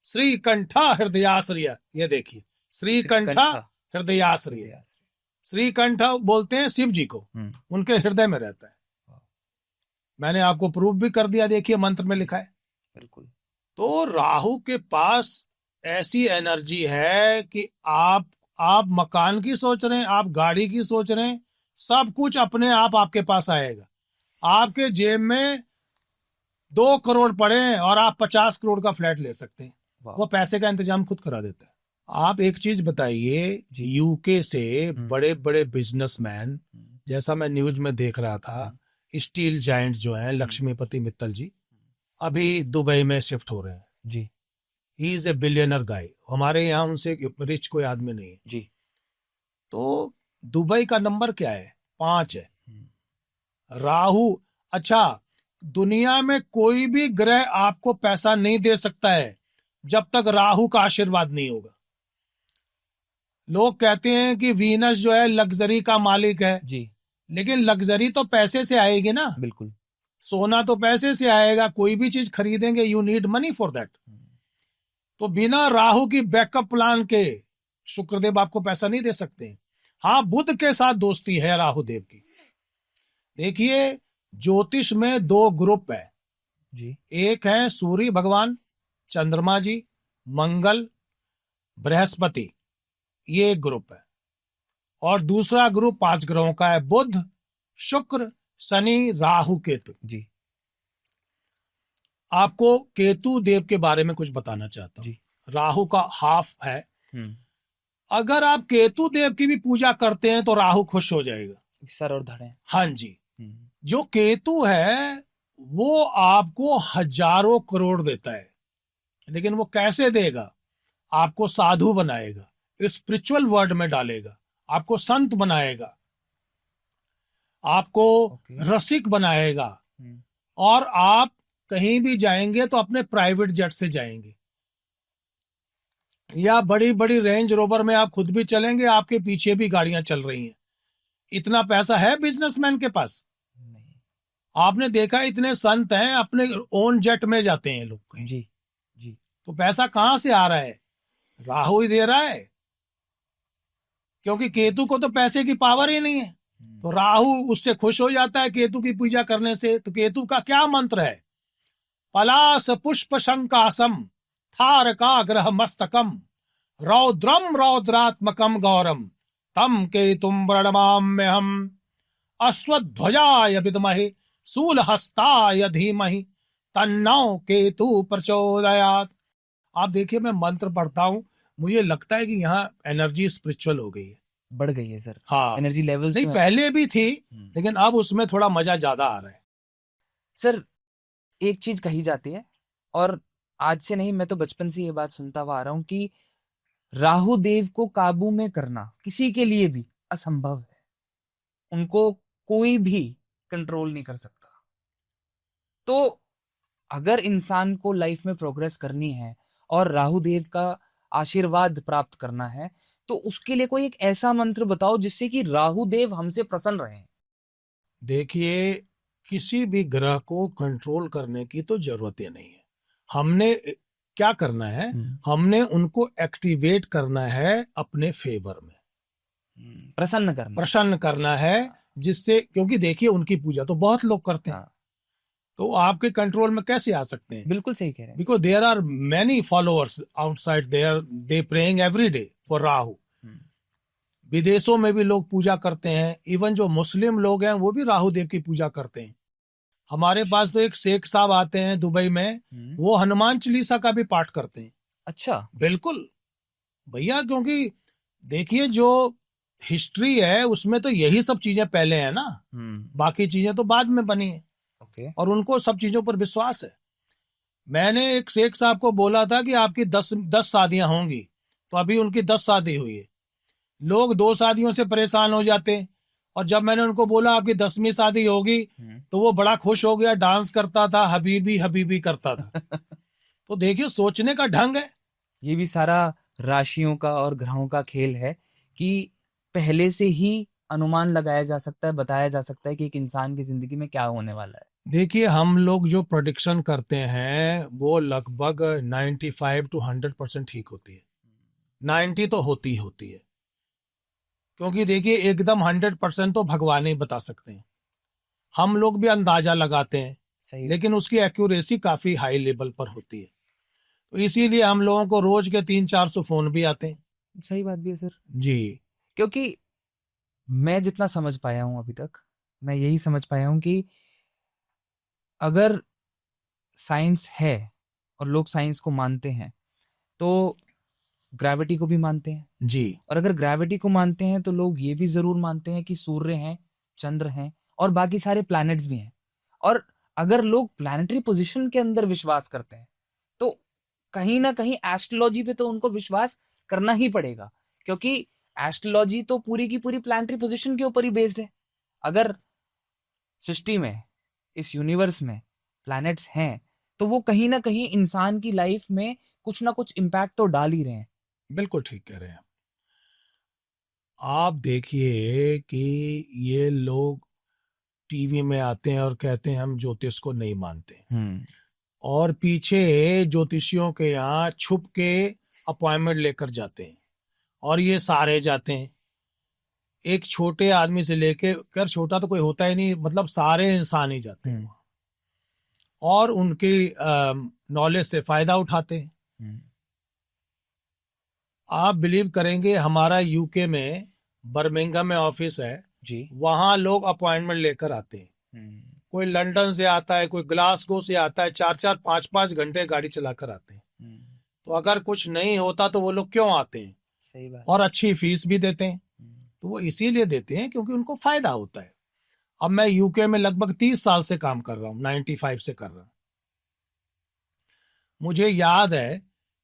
श्रीकंठ हृदयाश्रय. ये देखिए, श्रीकंठ हृदयाश्रय. श्रीकंठ बोलते हैं शिव जी को, उनके हृदय में रहता है. मैंने आपको प्रूफ भी कर दिया, देखिए मंत्र में लिखा है. बिल्कुल. तो राहु के पास ऐसी एनर्जी है कि आप मकान की सोच रहे हैं, आप गाड़ी की सोच रहे हैं, सब कुछ अपने आप आपके पास आएगा. आपके जेब में 2 करोड़ पड़े और आप 50 करोड़ का फ्लैट ले सकते हैं. वो पैसे का इंतजाम खुद करा देता है. आप एक चीज बताइए, यूके से बड़े बड़े बिजनेसमैन, जैसा मैं न्यूज में देख रहा था, स्टील जायंट जो है लक्ष्मीपति मित्तल जी, अभी दुबई में शिफ्ट हो रहे हैं जी. ही इज ए बिलियनर गाय. हमारे यहाँ उनसे रिच कोई आदमी नहीं है जी. तो दुबई का नंबर क्या है? 5 है. राहु. अच्छा, दुनिया में कोई भी ग्रह आपको पैसा नहीं दे सकता है जब तक राहु का आशीर्वाद नहीं होगा. लोग कहते हैं कि वीनस जो है लग्जरी का मालिक है, जी लेकिन लग्जरी तो पैसे से आएगी ना। बिल्कुल। सोना तो पैसे से आएगा, कोई भी चीज खरीदेंगे you need money for that. तो बिना राहु की बैकअप प्लान के शुक्रदेव आपको पैसा नहीं दे सकते। हाँ, बुध के साथ दोस्ती है राहु देव की। देखिए, ज्योतिष में दो ग्रुप है जी। एक है सूर्य भगवान, चंद्रमा जी, मंगल, बृहस्पति, ये एक ग्रुप है। और दूसरा ग्रुप 5 ग्रहों का है, बुध, शुक्र, शनि, राहु, केतु। जी आपको केतु देव के बारे में कुछ बताना चाहता हूं। जी। राहु का हाफ है। अगर आप केतु देव की भी पूजा करते हैं तो राहु खुश हो जाएगा, सर और धड़े। हाँ जी। जो केतु है वो आपको हजारों करोड़ देता है, लेकिन वो कैसे देगा? आपको साधु बनाएगा, स्पिरिचुअल वर्ल्ड में डालेगा, आपको संत बनाएगा, आपको रसिक बनाएगा, और आप कहीं भी जाएंगे तो अपने प्राइवेट जेट से जाएंगे, या बड़ी बड़ी रेंज रोवर में आप खुद भी चलेंगे, आपके पीछे भी गाड़ियां चल रही हैं। इतना पैसा है बिजनेसमैन के पास? आपने देखा इतने संत हैं अपने ओन जेट में जाते हैं लोग कहीं। जी जी। तो पैसा कहां से आ रहा है? राहु ही दे रहा है, क्योंकि केतु को तो पैसे की पावर ही नहीं है। तो राहु उससे खुश हो जाता है केतु की पूजा करने से। तो केतु का क्या मंत्र है? पलास पुष्प शंकासम थारका ग्रह मस्तकम रौद्रम रौद्रात्मकम गौरम तम केतुम व्रणमाम्यहम अश्वध्वजाय विद्महे शूलहस्ताय धीमहि तन्नो केतु प्रचोदयात्। आप देखिए, मैं मंत्र पढ़ता हूं, मुझे लगता है कि यहाँ एनर्जी स्पिरिचुअल हो गई है, बढ़ गई है सर। हाँ, एनर्जी लेवल्स नहीं पहले भी थी, लेकिन अब उसमें थोड़ा मजा ज्यादा आ रहा है। सर एक चीज कही जाती है, और आज से नहीं, मैं तो बचपन से ये बात सुनता हुआ आ रहा हूं कि राहु देव को काबू में करना किसी के लिए भी असंभव है। उनको कोई भी कंट्रोल नहीं कर सकता। तो अगर इंसान को लाइफ में प्रोग्रेस करनी है और राहु देव का आशीर्वाद प्राप्त करना है, तो उसके लिए कोई एक ऐसा मंत्र बताओ जिससे कि राहु देव हमसे प्रसन्न रहे। देखिए, किसी भी ग्रह को कंट्रोल करने की तो जरूरत ही नहीं है। हमने क्या करना है? हमने उनको एक्टिवेट करना है अपने फेवर में, प्रसन्न करना है, जिससे, क्योंकि देखिए उनकी पूजा तो बहुत लोग करते हैं, तो आपके कंट्रोल में कैसे आ सकते हैं? बिल्कुल सही कह रहे हैं। Because there are many followers outside, they praying every day for Rahu. विदेशों में भी लोग पूजा करते हैं, इवन जो मुस्लिम लोग हैं वो भी राहु देव की पूजा करते हैं। हमारे पास तो एक शेख साहब आते हैं दुबई में, वो हनुमान चालीसा का भी पाठ करते हैं। अच्छा। बिल्कुल भैया, क्योंकि देखिए जो हिस्ट्री है उसमें तो यही सब चीजें पहले है ना, बाकी चीजें तो बाद में बनी है। और उनको सब चीजों पर विश्वास है। मैंने एक शेख साहब को बोला था कि आपकी 10 शादियां होंगी, तो अभी उनकी 10 शादी हुई है। लोग 2 शादियों से परेशान हो जाते हैं, और जब मैंने उनको बोला आपकी 10वीं शादी होगी, तो वो बड़ा खुश हो गया, डांस करता था, हबीबी हबीबी करता था। तो देखिए, सोचने का ढंग है। ये भी सारा राशियों का और ग्रहों का खेल है कि पहले से ही अनुमान लगाया जा सकता है, बताया जा सकता है कि एक इंसान की जिंदगी में क्या होने वाला है। देखिए, हम लोग जो प्रेडिक्शन करते हैं वो लगभग 95 to 100% ठीक होती है। 90 तो होती है, क्योंकि देखिए एकदम 100% तो भगवान ही बता सकते हैं। हम लोग भी अंदाजा लगाते हैं, लेकिन उसकी एक्यूरेसी काफी हाई लेवल पर होती है। तो इसीलिए हम लोगों को रोज के 300-400 फोन भी आते हैं। सही बात भी है सर जी। क्योंकि मैं जितना समझ पाया हूं अभी तक, मैं यही समझ पाया हूं कि अगर साइंस है और लोग साइंस को मानते हैं, तो ग्रेविटी को भी मानते हैं जी। और अगर ग्रेविटी को मानते हैं तो लोग ये भी जरूर मानते हैं कि सूर्य हैं, चंद्र हैं और बाकी सारे प्लैनेट्स भी हैं। और अगर लोग प्लैनेटरी पोजीशन के अंदर विश्वास करते हैं, तो कहीं ना कहीं एस्ट्रोलॉजी पे तो उनको विश्वास करना ही पड़ेगा, क्योंकि एस्ट्रोलॉजी तो पूरी की पूरी प्लैनेटरी पोजीशन के ऊपर ही बेस्ड है। अगर सृष्टि में, इस यूनिवर्स में प्लैनेट्स हैं, तो वो कहीं ना कहीं इंसान की लाइफ में कुछ ना कुछ इम्पैक्ट तो डाल ही रहे हैं। बिल्कुल ठीक कह रहे हैं। आप देखिए कि ये लोग टीवी में आते हैं और कहते हैं हम ज्योतिष को नहीं मानते, और पीछे ज्योतिषियों के यहाँ छुप के अपॉइंटमेंट लेकर जाते हैं, और ये सारे जाते हैं, एक छोटे आदमी से लेके, कर छोटा तो कोई होता ही नहीं, मतलब सारे इंसान ही जाते हैं और उनकी नॉलेज से फायदा उठाते हैं। आप बिलीव करेंगे, हमारा यूके में बर्मिंघम में ऑफिस है जी, वहां लोग अपॉइंटमेंट लेकर आते हैं। कोई लंदन से आता है, कोई ग्लासगो से आता है, 4-4 5-5 घंटे गाड़ी चलाकर आते हैं। तो अगर कुछ नहीं होता तो वो लोग क्यों आते हैं? सही बात। और अच्छी फीस भी देते हैं। तो वो इसीलिए देते हैं क्योंकि उनको फायदा होता है। अब मैं यूके में लगभग 30 साल से काम कर रहा हूँ, 95 से कर रहा हूँ। मुझे याद है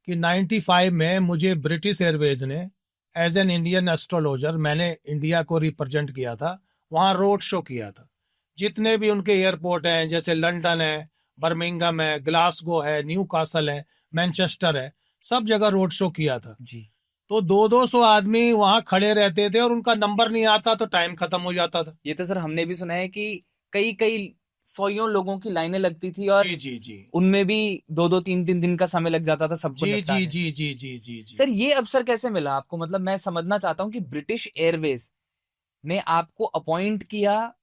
कि 95 में मुझे ब्रिटिश एयरवेज ने एज एन इंडियन एस्ट्रोलॉजर, मैंने इंडिया को रिप्रेजेंट किया था, वहां रोड शो किया था। जितने भी उनके एयरपोर्ट हैं, जैसे लंदन है, बर्मिंघम है, ग्लासगो है, न्यू कासल है, मैनचेस्टर है, सब जगह रोड शो किया था जी। तो 200-200 आदमी वहां खड़े रहते थे और उनका नंबर नहीं आता तो टाइम खत्म हो जाता था। ये तो सर हमने भी सुना है कि कई कई सौयों लोगों की लाइनें लगती थी और जी जी जी उनमें भी 2-2 3-3 दिन का समय लग जाता था सबको जी जी निपटाने। जी जी जी जी जी सर ये अवसर कैसे मिला आपको? मतलब मैं समझना चाहता हूँ कि ब्रिटिश एयरवेज ने आपको अपॉइंट किया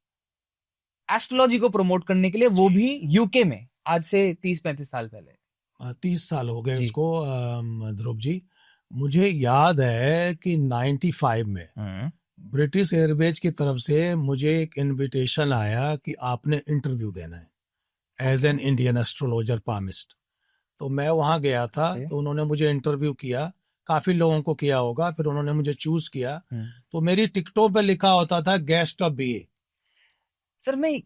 एस्ट्रोलॉजी को प्रमोट करने के लिए, वो भी यूके में, आज से 30-35 साल पहले। 30 साल हो गए जी। उसको। ध्रुव जी, मुझे याद है कि 95 में ब्रिटिश एयरवेज की तरफ से मुझे एक इनविटेशन आया कि आपने इंटरव्यू देना है as an Indian astrologer palmist. तो मैं वहां गया था, तो उन्होंने मुझे इंटरव्यू किया, काफी लोगों को किया होगा, फिर उन्होंने मुझे चूज किया। तो मेरी टिकटों पे लिखा होता था गेस्ट ऑफ बीए। सर मैं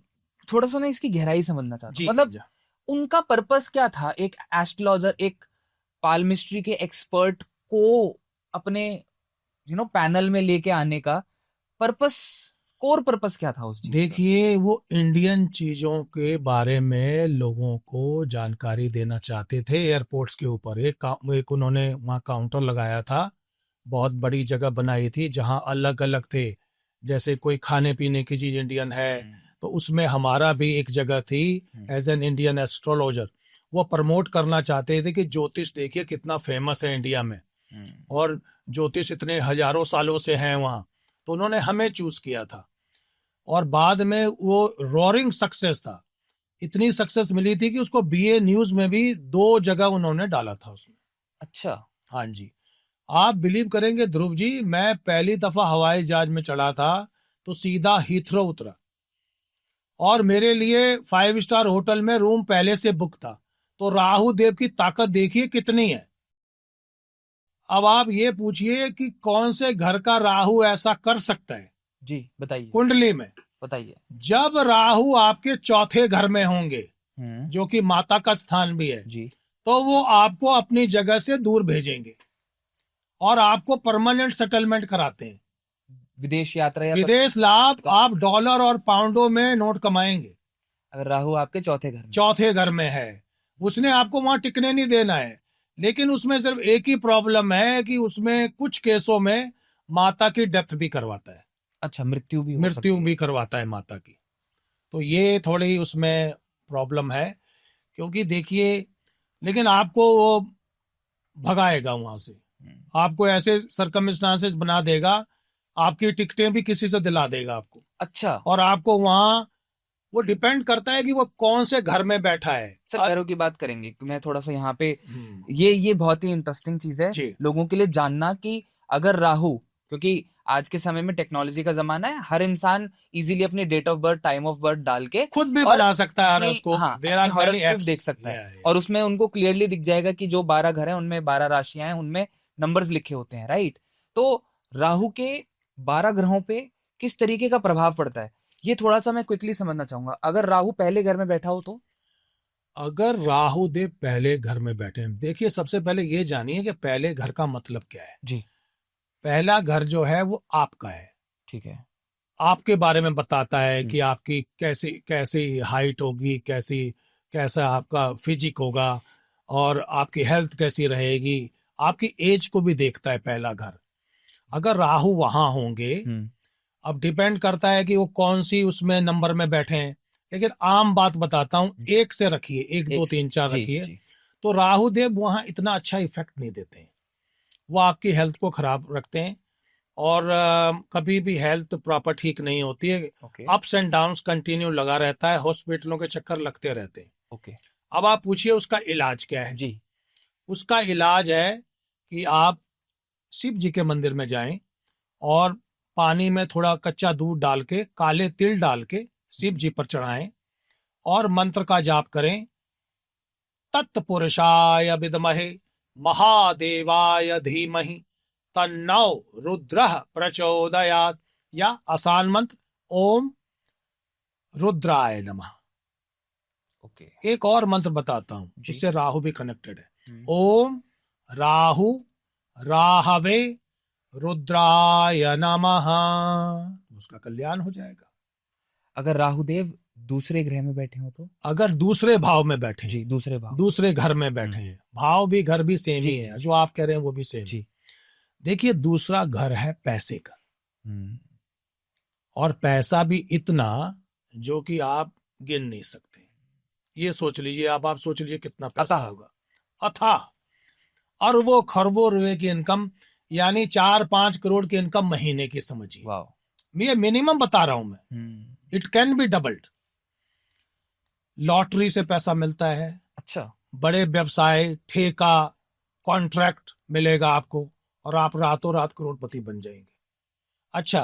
थोड़ा सा ना इसकी गहराई समझना चाहता जी हूँ, मतलब उनका पर्पस क्या था? एक एस्ट्रोलॉजर, एक पालमिस्ट्री के एक्सपर्ट को अपने पैनल में लेके आने का पर्पस, कोर पर्पस क्या था उस चीज का? देखिए, वो इंडियन चीजों के बारे में लोगों को जानकारी देना चाहते थे। एयरपोर्ट्स के ऊपर एक उन्होंने वहाँ काउंटर लगाया था, बहुत बड़ी जगह बनाई थी जहाँ अलग अलग थे, जैसे कोई खाने पीने की चीज इंडियन है तो उसमें हमारा भी एक जगह थी एज एन इंडियन एस्ट्रोलॉजर। वो प्रमोट करना चाहते थे कि ज्योतिष देखिए कितना फेमस है इंडिया में, और ज्योतिष इतने हजारों सालों से हैं वहाँ। तो उन्होंने हमें चूज किया था और बाद में वो रोरिंग सक्सेस था। इतनी सक्सेस मिली थी कि उसको बीए न्यूज में भी 2 जगह उन्होंने डाला था उसमें। अच्छा। हाँ जी। आप बिलीव करेंगे ध्रुव जी, मैं पहली दफा हवाई जहाज में चढ़ा था तो सीधा हीथ्रो उतरा और मेरे लिए 5 स्टार होटल में रूम पहले से बुक था। तो राहु देव की ताकत देखिए कितनी है। अब आप ये पूछिए कि कौन से घर का राहु ऐसा कर सकता है? जी बताइए। कुंडली में बताइए। जब राहु आपके चौथे घर में होंगे, जो कि माता का स्थान भी है जी, तो वो आपको अपनी जगह से दूर भेजेंगे और आपको परमानेंट सेटलमेंट कराते हैं। विदेश यात्रा या विदेश लाभ, आप डॉलर और पाउंडों में नोट कमाएंगे अगर राहु आपके चौथे घर में है। उसने आपको वहां टिकने नहीं देना है, लेकिन उसमें सिर्फ एक ही प्रॉब्लम है कि उसमें कुछ केसों में माता की डेथ भी करवाता है। अच्छा, मृत्यु भी करवाता है माता की। तो ये थोड़ी उसमें प्रॉब्लम है, क्योंकि देखिए, लेकिन आपको वो भगाएगा वहां से, आपको ऐसे सरकमस्टांसेस बना देगा, आपकी टिकटें भी किसी से दिला देगा आपको। अच्छा। और आपको वहां, वो डिपेंड करता है कि वो कौन से घर में बैठा है। सर घरों की बात करेंगे, मैं थोड़ा सा यहाँ पे ये बहुत ही इंटरेस्टिंग चीज है लोगों के लिए जानना कि अगर राहु, क्योंकि आज के समय में टेक्नोलॉजी का जमाना है, हर इंसान इजीली अपनी date of birth, time of birth डाल के खुद भी बना सकता है उसको। हाँ, हॉरोस्कोप देख सकता है और उसमें उनको क्लियरली दिख जाएगा कि जो 12 घर हैं उनमें 12 राशियां हैं, उनमें नंबर्स लिखे होते हैं, राइट? तो राहु के 12 ग्रहों पे किस तरीके का प्रभाव पड़ता है, ये थोड़ा सा मैं क्विकली समझना चाहूंगा। अगर राहु पहले घर में बैठा हो तो? अगर राहु देव पहले घर में बैठे हैं, देखिए सबसे पहले ये जानिए कि पहले घर का मतलब क्या है। जी। पहला घर जो है वो आपका है। ठीक है। आपके बारे में बताता है कि आपकी कैसी कैसी हाइट होगी, कैसा आपका फिजिक होगा और आपकी हेल्थ कैसी रहेगी। आपकी एज को भी देखता है पहला घर। अगर राहु वहां होंगे, अब डिपेंड करता है कि वो कौन सी उसमें नंबर में बैठे हैं, लेकिन आम बात बताता हूं, एक से रखिए, 1 2 3 4 रखिए, तो राहु देव वहां इतना अच्छा इफेक्ट नहीं देते हैं, वो आपकी हेल्थ को खराब रखते हैं और कभी भी हेल्थ प्रॉपर ठीक नहीं होती है। अप्स एंड डाउन्स कंटिन्यू लगा रहता है, हॉस्पिटलों के चक्कर लगते रहते हैं। अब आप पूछिए उसका इलाज क्या है जी? उसका इलाज है कि आप शिव जी के मंदिर में जाएं और पानी में थोड़ा कच्चा दूध डाल के, काले तिल डाल के शिव जी पर चढ़ाएं और मंत्र का जाप करें, तत्पुरुषाय विद्महे महादेवाय धीमहि तन्नो रुद्रः प्रचोदयात्, या आसान मंत्र ओम रुद्राय नमः। एक और मंत्र बताता हूं जिससे राहु भी कनेक्टेड है, ओम राहु राहवे रुद्राय नमः, उसका कल्याण हो जाएगा। अगर राहुदेव दूसरे ग्रह में बैठे हो तो? अगर दूसरे भाव में बैठे जी, दूसरे भाव, दूसरे घर में बैठे हैं, भाव भी घर भी सेम ही है, जो आप कह रहे हैं वो भी सेम जी। देखिए दूसरा घर है पैसे का, और पैसा भी इतना जो कि आप गिन नहीं सकते। ये सोच लीजिए, आप सोच लीजिए कितना पैसा होगा, अथाह, और वो खरबों रुपए की इनकम, यानी 4-5 करोड़ की इनकम महीने की समझिए। मैं मिनिमम बता रहा हूं मैं, it can be doubled. Lottery से पैसा मिलता है, अच्छा, बड़े व्यवसाय, ठेका, कॉन्ट्रैक्ट मिलेगा आपको और आप रातों रात करोड़पति बन जाएंगे। अच्छा,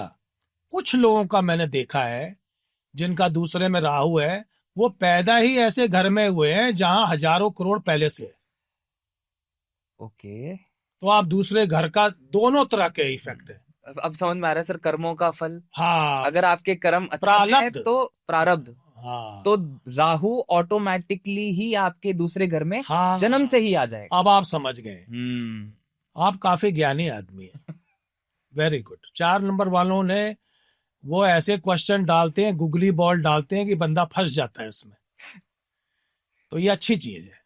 कुछ लोगों का मैंने देखा है जिनका दूसरे में राहु है, वो पैदा ही ऐसे घर में हुए हैं जहां हजारों करोड़ पहले से है। ओके, तो आप दूसरे घर का दोनों तरह के इफेक्ट है। अब समझ में आ रहा है सर, कर्मों का फल। हाँ, अगर आपके कर्म अच्छे हैं तो प्रारब्ध, हाँ, तो राहु ऑटोमेटिकली ही आपके दूसरे घर में जन्म से ही आ जाएगा। अब आप समझ गए, आप काफी ज्ञानी आदमी है। Very good. 4 नंबर वालों ने वो ऐसे क्वेश्चन डालते हैं, गुगली बॉल डालते हैं कि बंदा फंस जाता है उसमें, तो ये अच्छी चीज है।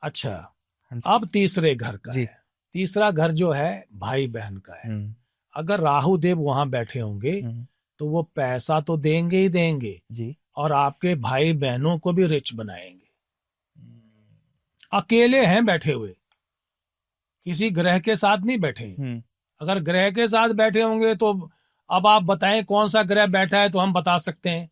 अच्छा, अब तीसरे घर का है। तीसरा घर जो है भाई बहन का है। अगर राहु देव वहां बैठे होंगे तो वो पैसा तो देंगे ही देंगे जी, और आपके भाई बहनों को भी रिच बनाएंगे। अकेले हैं बैठे हुए, किसी ग्रह के साथ नहीं बैठे। अगर ग्रह के साथ बैठे होंगे तो अब आप बताएं कौन सा ग्रह बैठा है तो हम बता सकते हैं।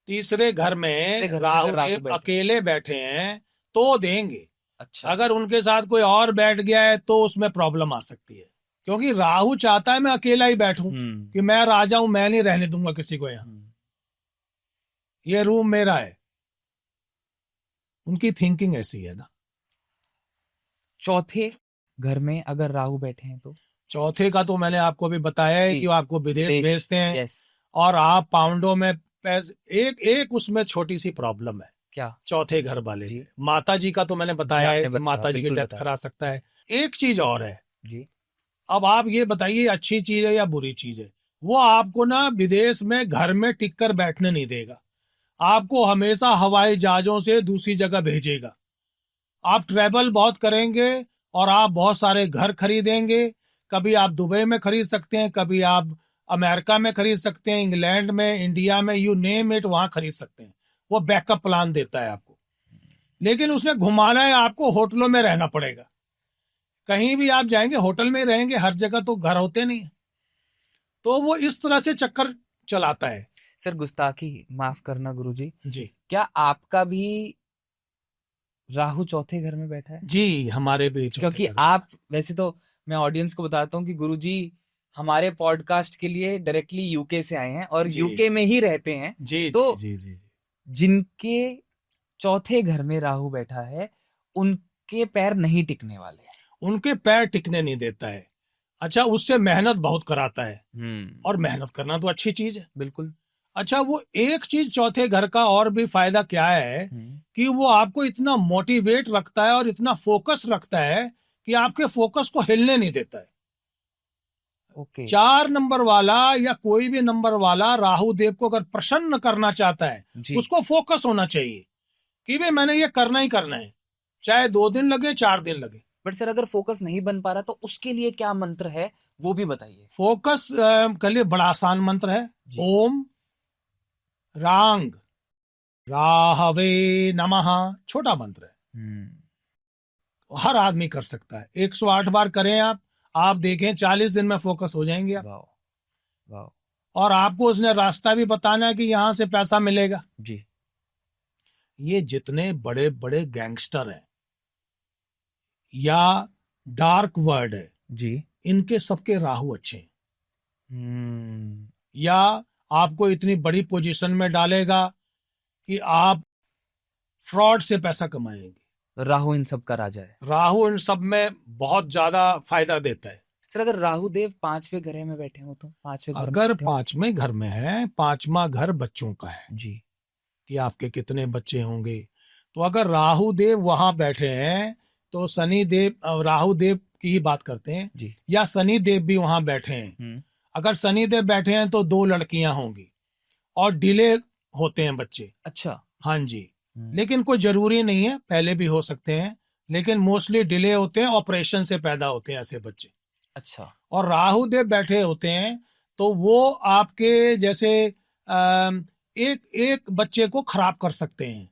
तीसरे घर में राहु देव अकेले बैठे हैं तो देंगे। अच्छा, अगर उनके साथ कोई और बैठ गया है तो उसमें प्रॉब्लम आ सकती है, क्योंकि राहु चाहता है मैं अकेला ही बैठूं, कि मैं राजा हूं, मैं नहीं रहने दूंगा किसी को यहां, ये रूम मेरा है। उनकी थिंकिंग ऐसी है ना। चौथे घर में अगर राहु बैठे हैं तो? चौथे का तो मैंने आपको भी बताया है कि वो आपको विदेश भेजते हैं, और आप पाउंडों में पैसे। एक उसमें छोटी सी प्रॉब्लम है। क्या? चौथे घर वाले जी? माता जी का तो मैंने बताया है कि माता जी की डेथ करा सकता है। एक चीज और है जी, अब आप ये बताइए अच्छी चीज है या बुरी चीज है। वो आपको ना विदेश में घर में टिक कर बैठने नहीं देगा, आपको हमेशा हवाई जहाजों से दूसरी जगह भेजेगा। आप ट्रेवल बहुत करेंगे और आप बहुत सारे घर खरीदेंगे। कभी आप दुबई में खरीद सकते हैं, कभी आप अमेरिका में खरीद सकते हैं, इंग्लैंड में, इंडिया में, यू नेम इट, वहां खरीद सकते हैं। वो बैकअप प्लान देता है आपको, लेकिन उसने घुमाना है आपको, होटलों में रहना पड़ेगा। कहीं भी आप जाएंगे होटल में रहेंगे, हर जगह तो घर होते नहीं। तो वो इस तरह से चक्कर चलाता है। सर गुस्ताखी माफ करना गुरुजी जी, क्या आपका भी राहु चौथे घर में बैठा है? जी, हमारे भी। क्योंकि आप, वैसे तो मैं ऑडियंस को बताता हूँ कि गुरुजी हमारे पॉडकास्ट के लिए डायरेक्टली यूके से आए हैं और यूके में ही रहते हैं। जी, तो जी, जी, जी, जिनके चौथे घर में राहु बैठा है उनके पैर नहीं टिकने वाले हैं। उनके पैर टिकने नहीं देता है। अच्छा, उससे मेहनत बहुत कराता है, और मेहनत करना तो अच्छी चीज है, बिल्कुल। अच्छा, वो एक चीज चौथे घर का और भी फायदा क्या है कि वो आपको इतना मोटिवेट रखता है और इतना फोकस रखता है कि आपके फोकस को हिलने नहीं देता है। ओके। 4 नंबर वाला या कोई भी नंबर वाला राहु देव को अगर प्रसन्न करना चाहता है, उसको फोकस होना चाहिए कि भाई मैंने ये करना ही करना है, चाहे 2 दिन लगे 4 दिन लगे। बट सर अगर फोकस नहीं बन पा रहा तो उसके लिए क्या मंत्र है वो भी बताइए। फोकस के लिए बड़ा आसान मंत्र है, जी। ओम रांग राहवे नमः, छोटा मंत्र है, हर आदमी कर सकता है। 108 बार करें आप देखें 40 दिन में फोकस हो जाएंगे आप। वाह वाह। और आपको उसने रास्ता भी बताना है कि यहां से पैसा मिलेगा। जी। ये जितने बड़े बड़े गैंगस्टर हैं या डार्क वर्ड है जी। इनके सबके राहु अच्छे हैं। या आपको इतनी बड़ी पोजीशन में डालेगा कि आप फ्रॉड से पैसा कमाएंगे। राहु इन सब का राजा है। राहु इन सब में बहुत ज्यादा फायदा देता है। सर अगर राहु देव 5वें घर में बैठे हो तो 5वें घर अगर में बैठे हो? 5वें घर में है, 5वां घर बच्चों का है जी। कि आपके कितने बच्चे होंगे। तो अगर राहु देव वहां बैठे हैं तो शनि देव, राहु देव की ही बात करते हैं जी। या शनि देव भी वहां बैठे हैं। अगर शनि देव बैठे हैं तो 2 लड़कियां होंगी और डिले होते हैं बच्चे। अच्छा। हाँ जी। लेकिन कोई जरूरी नहीं है, पहले भी हो सकते हैं, लेकिन मोस्टली डिले होते हैं, ऑपरेशन से पैदा होते हैं ऐसे बच्चे। अच्छा। और राहु देव बैठे होते हैं तो वो आपके जैसे एक एक बच्चे को खराब कर सकते हैं।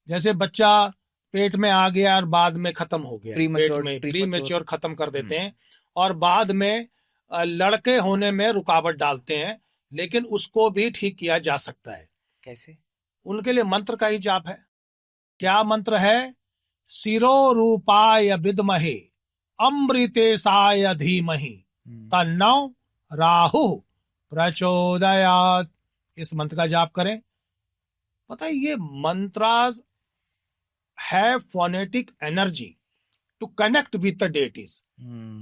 जैसे बच्चा पेट में आ गया और बाद में खत्म हो गया, पेट में प्रीमेच्योर खत्म कर देते हैं और बाद में लड़के होने में रुकावट डालते हैं, लेकिन उसको भी ठीक किया जा सकता है। कैसे? उनके लिए मंत्र का ही जाप है। क्या मंत्र है? शिरो रूपाय विद्महे अमृतेशाय धीमहि तन्नो राहु प्रचोदयात्। इस मंत्र का जाप करें। पता है ये mantras have phonetic energy to connect with the deities.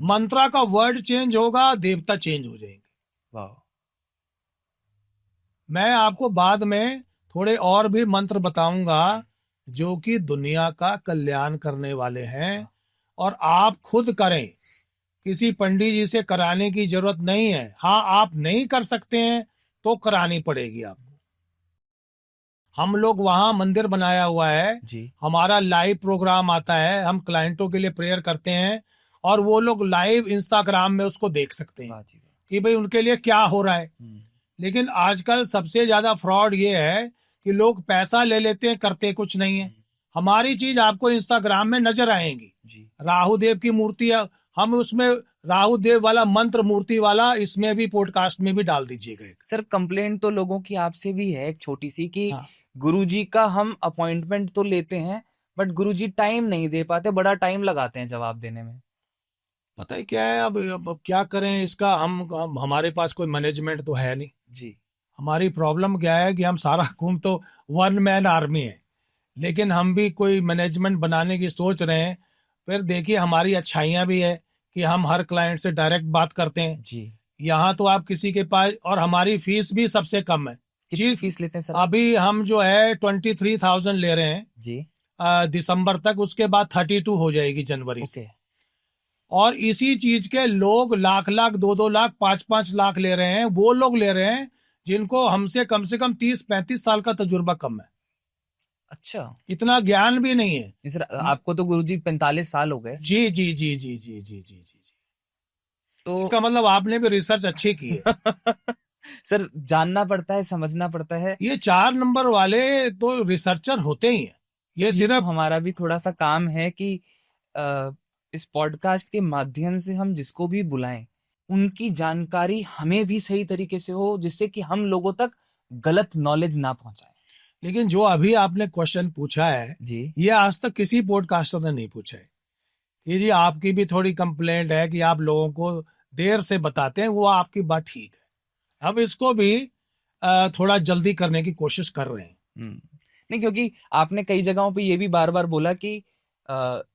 Mantra का वर्ड चेंज होगा, देवता चेंज हो जाएंगे। वाह। मैं आपको बाद में थोड़े और भी मंत्र बताऊंगा जो कि दुनिया का कल्याण करने वाले हैं, और आप खुद करें, किसी पंडित जी से कराने की जरूरत नहीं है। हाँ, आप नहीं कर सकते हैं तो करानी पड़ेगी आपको। हम लोग वहां मंदिर बनाया हुआ है जी। हमारा लाइव प्रोग्राम आता है, हम क्लाइंटों के लिए प्रेयर करते हैं और वो लोग लाइव इंस्टाग्राम में उसको देख सकते हैं कि भाई उनके लिए क्या हो रहा है। लेकिन आजकल सबसे ज्यादा फ्रॉड ये है कि लोग पैसा ले लेते हैं, करते कुछ नहीं है। हमारी चीज आपको इंस्टाग्राम में नजर आएंगी। राहु देव की मूर्ति है, हम उसमें राहु देव वाला मंत्र मूर्ति वाला इसमें भी पॉडकास्ट में भी डाल दीजिएगा। सर कंप्लेंट तो लोगों की आपसे भी है एक छोटी सी कि गुरुजी का हम अपॉइंटमेंट तो लेते हैं बट गुरुजी टाइम नहीं दे पाते, बड़ा टाइम लगाते हैं जवाब देने में। पता है क्या है, अब क्या करें इसका, हम हमारे पास कोई मैनेजमेंट तो है नहीं जी। हमारी प्रॉब्लम क्या है कि हम सारा कुम तो 1 मैन आर्मी है, लेकिन हम भी कोई मैनेजमेंट बनाने की सोच रहे हैं। फिर देखिए हमारी अच्छाइयां भी है कि हम हर क्लाइंट से डायरेक्ट बात करते हैं जी। यहाँ तो आप किसी के पास, और हमारी फीस भी सबसे कम है। कितनी फीस लेते हैं सर? अभी हम जो है 23,000 ले रहे हैं जी दिसंबर तक, उसके बाद 32 हो जाएगी जनवरी से। और इसी चीज के लोग लाख 2 लाख 5 लाख ले रहे हैं। वो लोग ले रहे हैं जिनको हमसे कम से कम 30-35 साल का तजुर्बा कम है। अच्छा, इतना ज्ञान भी नहीं है सर। आपको तो गुरुजी 45 साल हो गए। जी जी जी जी जी जी जी जी। तो इसका मतलब आपने भी रिसर्च अच्छी की है। सर जानना पड़ता है, समझना पड़ता है। ये 4 नंबर वाले तो रिसर्चर होते ही हैं। ये सिर्फ हमारा भी थोड़ा सा काम है कि इस पॉडकास्ट के माध्यम से हम जिसको भी बुलाएं उनकी जानकारी हमें भी सही तरीके से हो, जिससे कि हम लोगों तक गलत नॉलेज ना पहुंचाए। लेकिन जो अभी आपने क्वेश्चन पूछा है जी, ये आज तक किसी पॉडकास्टर ने नहीं पूछा है। ये जी आपकी भी थोड़ी कंप्लेंट है कि आप लोगों को देर से बताते हैं, वो आपकी बात ठीक है। अब इसको भी थोड़ा जल्दी करने की कोशिश कर रहे हैं। नहीं, क्योंकि आपने कई जगहों पे ये भी बार बार बोला कि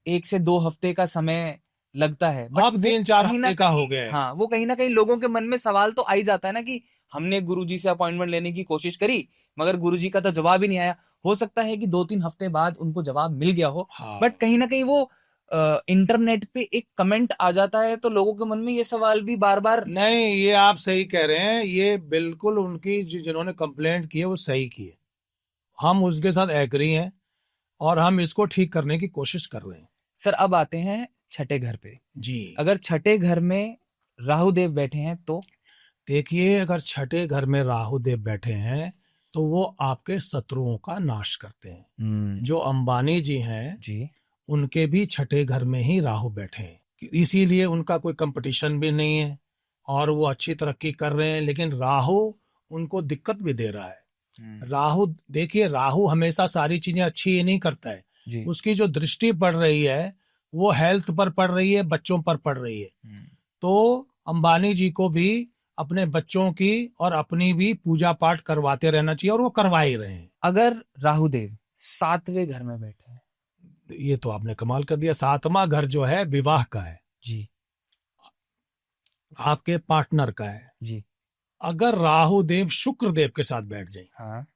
1 से 2 हफ्ते का समय लगता है, अब 3-4 हफ्ते का हो गया है। हाँ, वो कहीं ना कहीं लोगों के मन में सवाल तो आ ही जाता है ना कि हमने गुरुजी से अपॉइंटमेंट लेने की कोशिश करी मगर गुरुजी का तो जवाब ही नहीं आया। हो सकता है कि 2-3 हफ्ते बाद उनको जवाब मिल गया हो। हाँ। बट कहीं ना कहीं वो इंटरनेट पे एक कमेंट आ जाता है तो लोगों के मन में ये सवाल भी बार बार। नहीं, ये आप सही कह रहे हैं। ये बिल्कुल उनकी जिन्होंने कंप्लेंट की है वो सही की है। हम उसके साथ एग्री हैं और हम इसको ठीक करने की कोशिश कर रहे हैं। सर अब आते हैं छठे घर पे। जी। अगर छठे घर में राहु देव बैठे हैं तो देखिए, अगर छठे घर में राहु देव बैठे हैं तो वो आपके शत्रुओं का नाश करते हैं। जो अंबानी जी हैं जी, उनके भी छठे घर में ही राहु बैठे हैं, इसीलिए उनका कोई कंपटीशन भी नहीं है और वो अच्छी तरक्की कर रहे हैं। लेकिन राहु उनको दिक्कत भी दे रहा है। राहु, देखिए, राहु हमेशा सारी चीजें अच्छी ही नहीं करता है जी। उसकी जो दृष्टि पड़ रही है वो हेल्थ पर पड़ रही है, बच्चों पर पड़ रही है। तो अंबानी जी को भी अपने बच्चों की और अपनी भी पूजा पाठ करवाते रहना चाहिए और वो करवा ही रहे हैं। अगर राहु देव 7वें घर में बैठे हैं, ये तो आपने कमाल कर दिया। 7वां घर जो है विवाह का है जी, आपके पार्टनर का है जी। अगर राहु देव शुक्र देव के साथ बैठ जाए, हाँ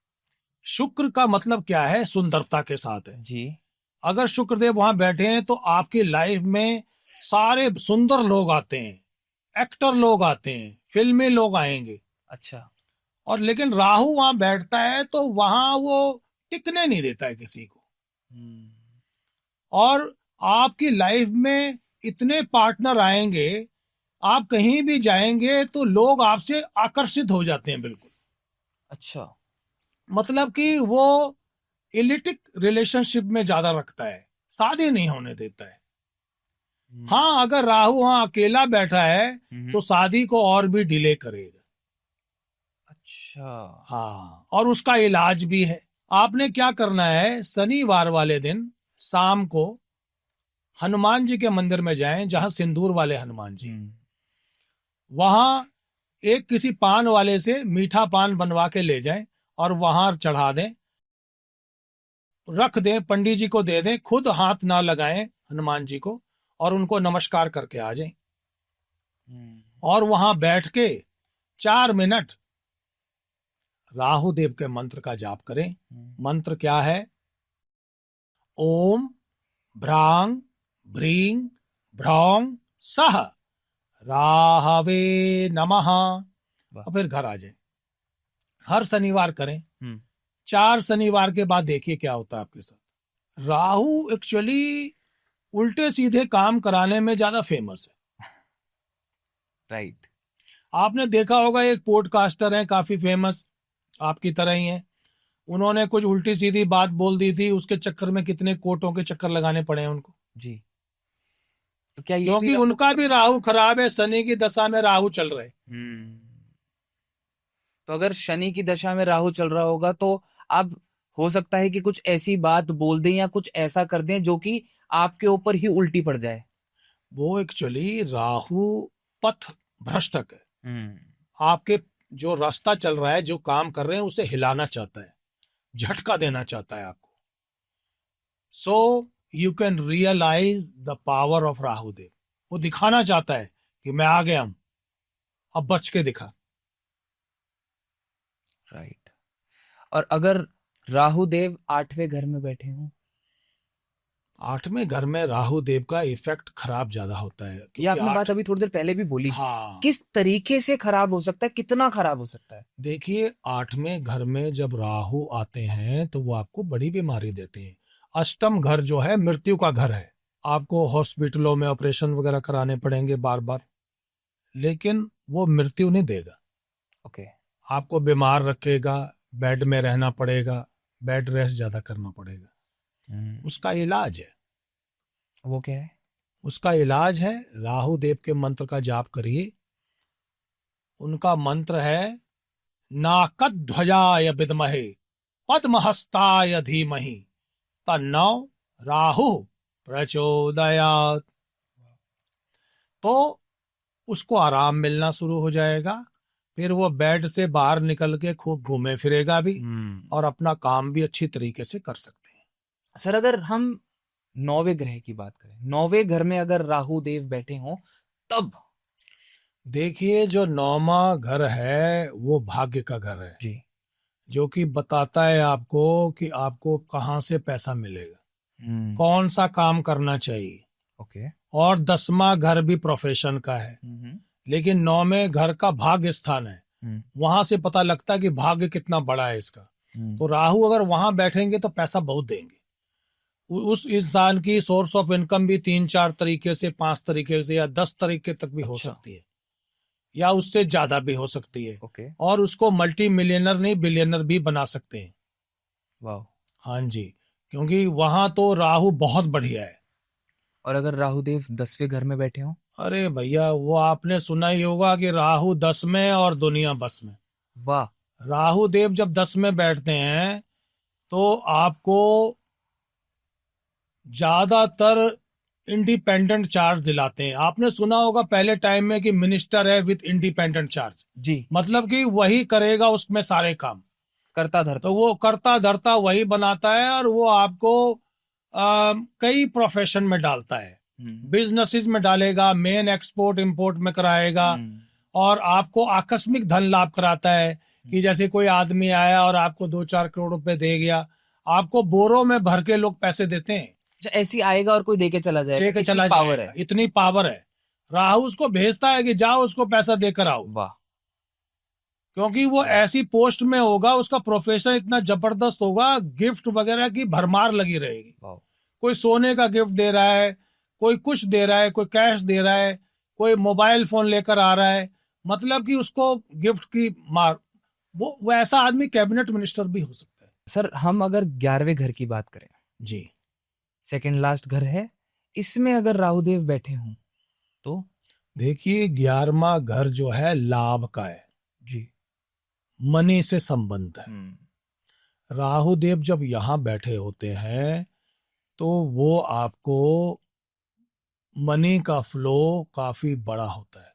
शुक्र का मतलब क्या है, सुंदरता के साथ है जी। अगर शुक्र देव वहां बैठे हैं तो आपकी लाइफ में सारे सुंदर लोग आते हैं, एक्टर लोग आते हैं, फिल्मी लोग आएंगे। अच्छा। और लेकिन राहु वहां बैठता है तो वहां वो टिकने नहीं देता है किसी को। और आपकी लाइफ में इतने पार्टनर आएंगे, आप कहीं भी जाएंगे तो लोग आपसे आकर्षित हो जाते हैं बिल्कुल। अच्छा। मतलब कि वो इलिटिक रिलेशनशिप में ज्यादा रखता है, शादी नहीं होने देता है। हाँ, अगर राहु वहां अकेला बैठा है तो शादी को और भी डिले करेगा। अच्छा। हाँ, और उसका इलाज भी है। आपने क्या करना है, शनिवार वाले दिन शाम को हनुमान जी के मंदिर में जाएं जहां सिंदूर वाले हनुमान जी, वहां एक किसी पान वाले से मीठा पान बनवा के ले जाएं और वहां चढ़ा दें, रख दें, पंडित जी को दे दें, खुद हाथ ना लगाएं हनुमान जी को और उनको नमस्कार करके आ जाएं। और वहां बैठ के 4 मिनट राहु देव के मंत्र का जाप करें। मंत्र क्या है? ओम भ्रांग भ्रीं भ्रौं सह राहवे नमः। और फिर घर आ जाए। हर शनिवार करें। 4 शनिवार के बाद देखिए क्या होता है आपके साथ। राहु एक्चुअली उल्टे सीधे काम कराने में ज्यादा फेमस है। राइट। आपने देखा होगा, एक पॉडकास्टर हैं काफी फेमस, आपकी तरह ही है। उन्होंने कुछ उल्टी सीधी बात बोल दी थी, उसके चक्कर में कितने कोर्टों के चक्कर लगाने पड़े हैं उनको। जी। तो क्या ये क्योंकि उनका भी राहु खराब है, शनि की दशा में राहु चल रहे। तो अगर शनि की दशा में राहु चल रहा होगा तो अब हो सकता है कि कुछ ऐसी बात बोल दें या कुछ ऐसा कर दें जो कि आपके ऊपर ही उल्टी पड़ जाए। वो एक्चुअली राहु पथ भ्रष्टक है। आपके जो रास्ता चल रहा है, जो काम कर रहे हैं, उसे हिलाना चाहता है, झटका देना चाहता है आपको। So you can realise the power of Rahu Dev. वो दिखाना चाहता है कि मैं आ गया हूं, अब बच के दिखा। राइट। और अगर राहु देव 8वें घर में बैठे हों, 8वें घर में राहु देव का इफेक्ट खराब ज्यादा होता है। ये आपने बात अभी थोड़ी देर पहले भी बोली। हाँ। किस तरीके से खराब हो सकता है, कितना खराब हो सकता है? देखिए, 8वें घर में जब राहु आते हैं तो वो आपको बड़ी बीमारी देते हैं। अष्टम घर जो है मृत्यु का घर है। आपको हॉस्पिटलों में ऑपरेशन वगैरह कराने पड़ेंगे बार बार, लेकिन वो मृत्यु नहीं देगा। ओके। आपको बीमार रखेगा, बेड में रहना पड़ेगा, बेड रेस्ट ज्यादा करना पड़ेगा। उसका इलाज है। वो क्या है? उसका इलाज है, राहु देव के मंत्र का जाप करिए। उनका मंत्र है नाकध्वजाय विद्महे पद्महस्ताय धीमहि तन्नो राहु प्रचोदयात्। तो उसको आराम मिलना शुरू हो जाएगा। फिर वो बेड से बाहर निकल के खूब घूमे फिरेगा भी और अपना काम भी अच्छी तरीके से कर सकते हैं। सर, अगर हम 9वें ग्रह की बात करें, 9वें घर में अगर राहु देव बैठे हों तब? देखिए, जो 9वां घर है वो भाग्य का घर है जी, जो कि बताता है आपको कि आपको कहाँ से पैसा मिलेगा, कौन सा काम करना चाहिए। ओके। और 10वां घर भी प्रोफेशन का है, लेकिन 9वें घर का भाग्य स्थान है। वहां से पता लगता है कि भाग्य कितना बड़ा है इसका। तो राहु अगर वहां बैठेंगे तो पैसा बहुत देंगे। उस इंसान की सोर्स ऑफ इनकम भी 3-4 तरीके से, 5 तरीके से या 10 तरीके तक भी हो सकती है, या उससे ज्यादा भी हो सकती है। और उसको मल्टी मिलियनर नहीं बिलियनर भी बना सकते हैं। वाह। हाँ जी, क्योंकि वहां तो राहु बहुत बढ़िया है। और अगर राहु देव 10वें घर में बैठे हो? अरे भैया, वो आपने सुना ही होगा कि राहु 10 में और दुनिया बस में। वाह। राहु देव जब 10 में बैठते हैं तो आपको ज्यादातर इंडिपेंडेंट चार्ज दिलाते हैं। आपने सुना होगा पहले टाइम में कि मिनिस्टर है विथ इंडिपेंडेंट चार्ज, जी, मतलब कि वही करेगा उसमें सारे काम, करता धरता। तो वो करता धरता वही बनाता है, और वो आपको कई प्रोफेशन में डालता है। बिजनेसेस में डालेगा, मेन एक्सपोर्ट इंपोर्ट में कराएगा, और आपको आकस्मिक धन लाभ कराता है कि जैसे कोई आदमी आया और आपको 2-4 करोड़ रुपए दे गया, आपको बोरों में भर के लोग पैसे देते हैं। ऐसी आएगा और कोई देके चला जाएगा, देके चला पावर है, इतनी पावर है। राहु उसको भेजता है कि जाओ उसको पैसा देकर आओ। वाह। क्योंकि वो ऐसी पोस्ट में होगा, उसका प्रोफेशन इतना जबरदस्त होगा, गिफ्ट वगैरह की भरमार लगी रहेगी। कोई सोने का गिफ्ट दे रहा है, कोई कुछ दे रहा है, कोई कैश दे रहा है, कोई मोबाइल फोन लेकर आ रहा है, मतलब कि उसको गिफ्ट की मार। वो ऐसा आदमी कैबिनेट मिनिस्टर भी हो सकता है। सर, हम अगर 11वें घर की बात करें जी, सेकंड लास्ट घर है, इसमें अगर राहुदेव बैठे हों तो? देखिए, 11वां घर जो है लाभ का है जी, मनी से संबंध है। राहु देव जब यहां बैठे होते हैं तो वो आपको मनी का फ्लो काफी बड़ा होता है।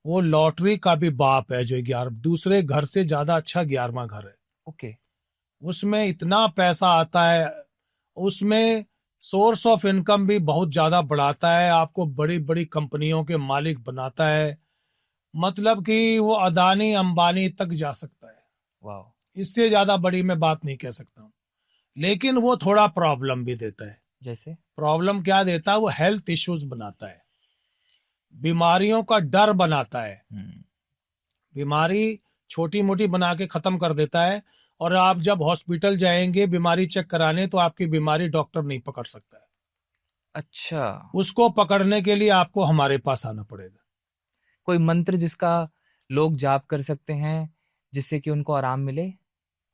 वो लॉटरी का भी बाप है, जो 11 दूसरे घर से ज्यादा अच्छा 11वां घर है। ओके। उसमें इतना पैसा आता है, उसमें सोर्स ऑफ इनकम भी बहुत ज्यादा बढ़ाता है, आपको बड़ी बड़ी कंपनियों के मालिक बनाता है, मतलब कि वो अदानी अंबानी तक जा सकता है। वाह। इससे ज्यादा बड़ी मैं बात नहीं कह सकता हूँ। लेकिन वो थोड़ा प्रॉब्लम भी देता है। जैसे प्रॉब्लम क्या देता है? वो हेल्थ इश्यूज बनाता है, बीमारियों का डर बनाता है। बीमारी छोटी मोटी बना के खत्म कर देता है, और आप जब हॉस्पिटल जाएंगे बीमारी चेक कराने तो आपकी बीमारी डॉक्टर नहीं पकड़ सकता है। अच्छा, उसको पकड़ने के लिए आपको हमारे पास आना पड़ेगा। कोई मंत्र जिसका लोग जाप कर सकते हैं जिससे कि उनको आराम मिले?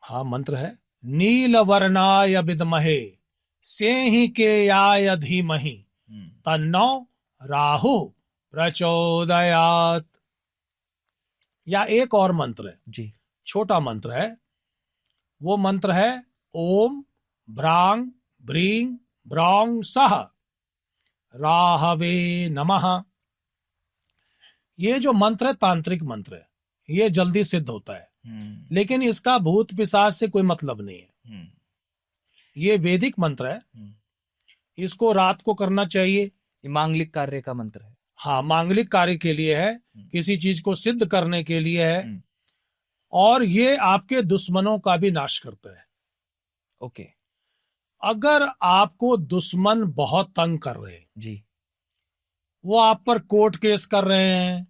हाँ, मंत्र है, नील वर्णाय विद्महे सेहि के याय धीमहि तन्नो राहु प्रचोदयात्। या एक और मंत्र है जी, छोटा मंत्र है, वो मंत्र है ओम भ्रांग भ्रीं ब्रौंग सह राहवे नमः। ये जो मंत्र है तांत्रिक मंत्र है, ये जल्दी सिद्ध होता है, लेकिन इसका भूत पिशाच से कोई मतलब नहीं है। ये वैदिक मंत्र है, इसको रात को करना चाहिए। ये मांगलिक कार्य का मंत्र है। हाँ, मांगलिक कार्य के लिए है, किसी चीज को सिद्ध करने के लिए है, और ये आपके दुश्मनों का भी नाश करता है। ओके। अगर आपको दुश्मन बहुत तंग कर रहे हैं जी, वो आप पर कोर्ट केस कर रहे हैं,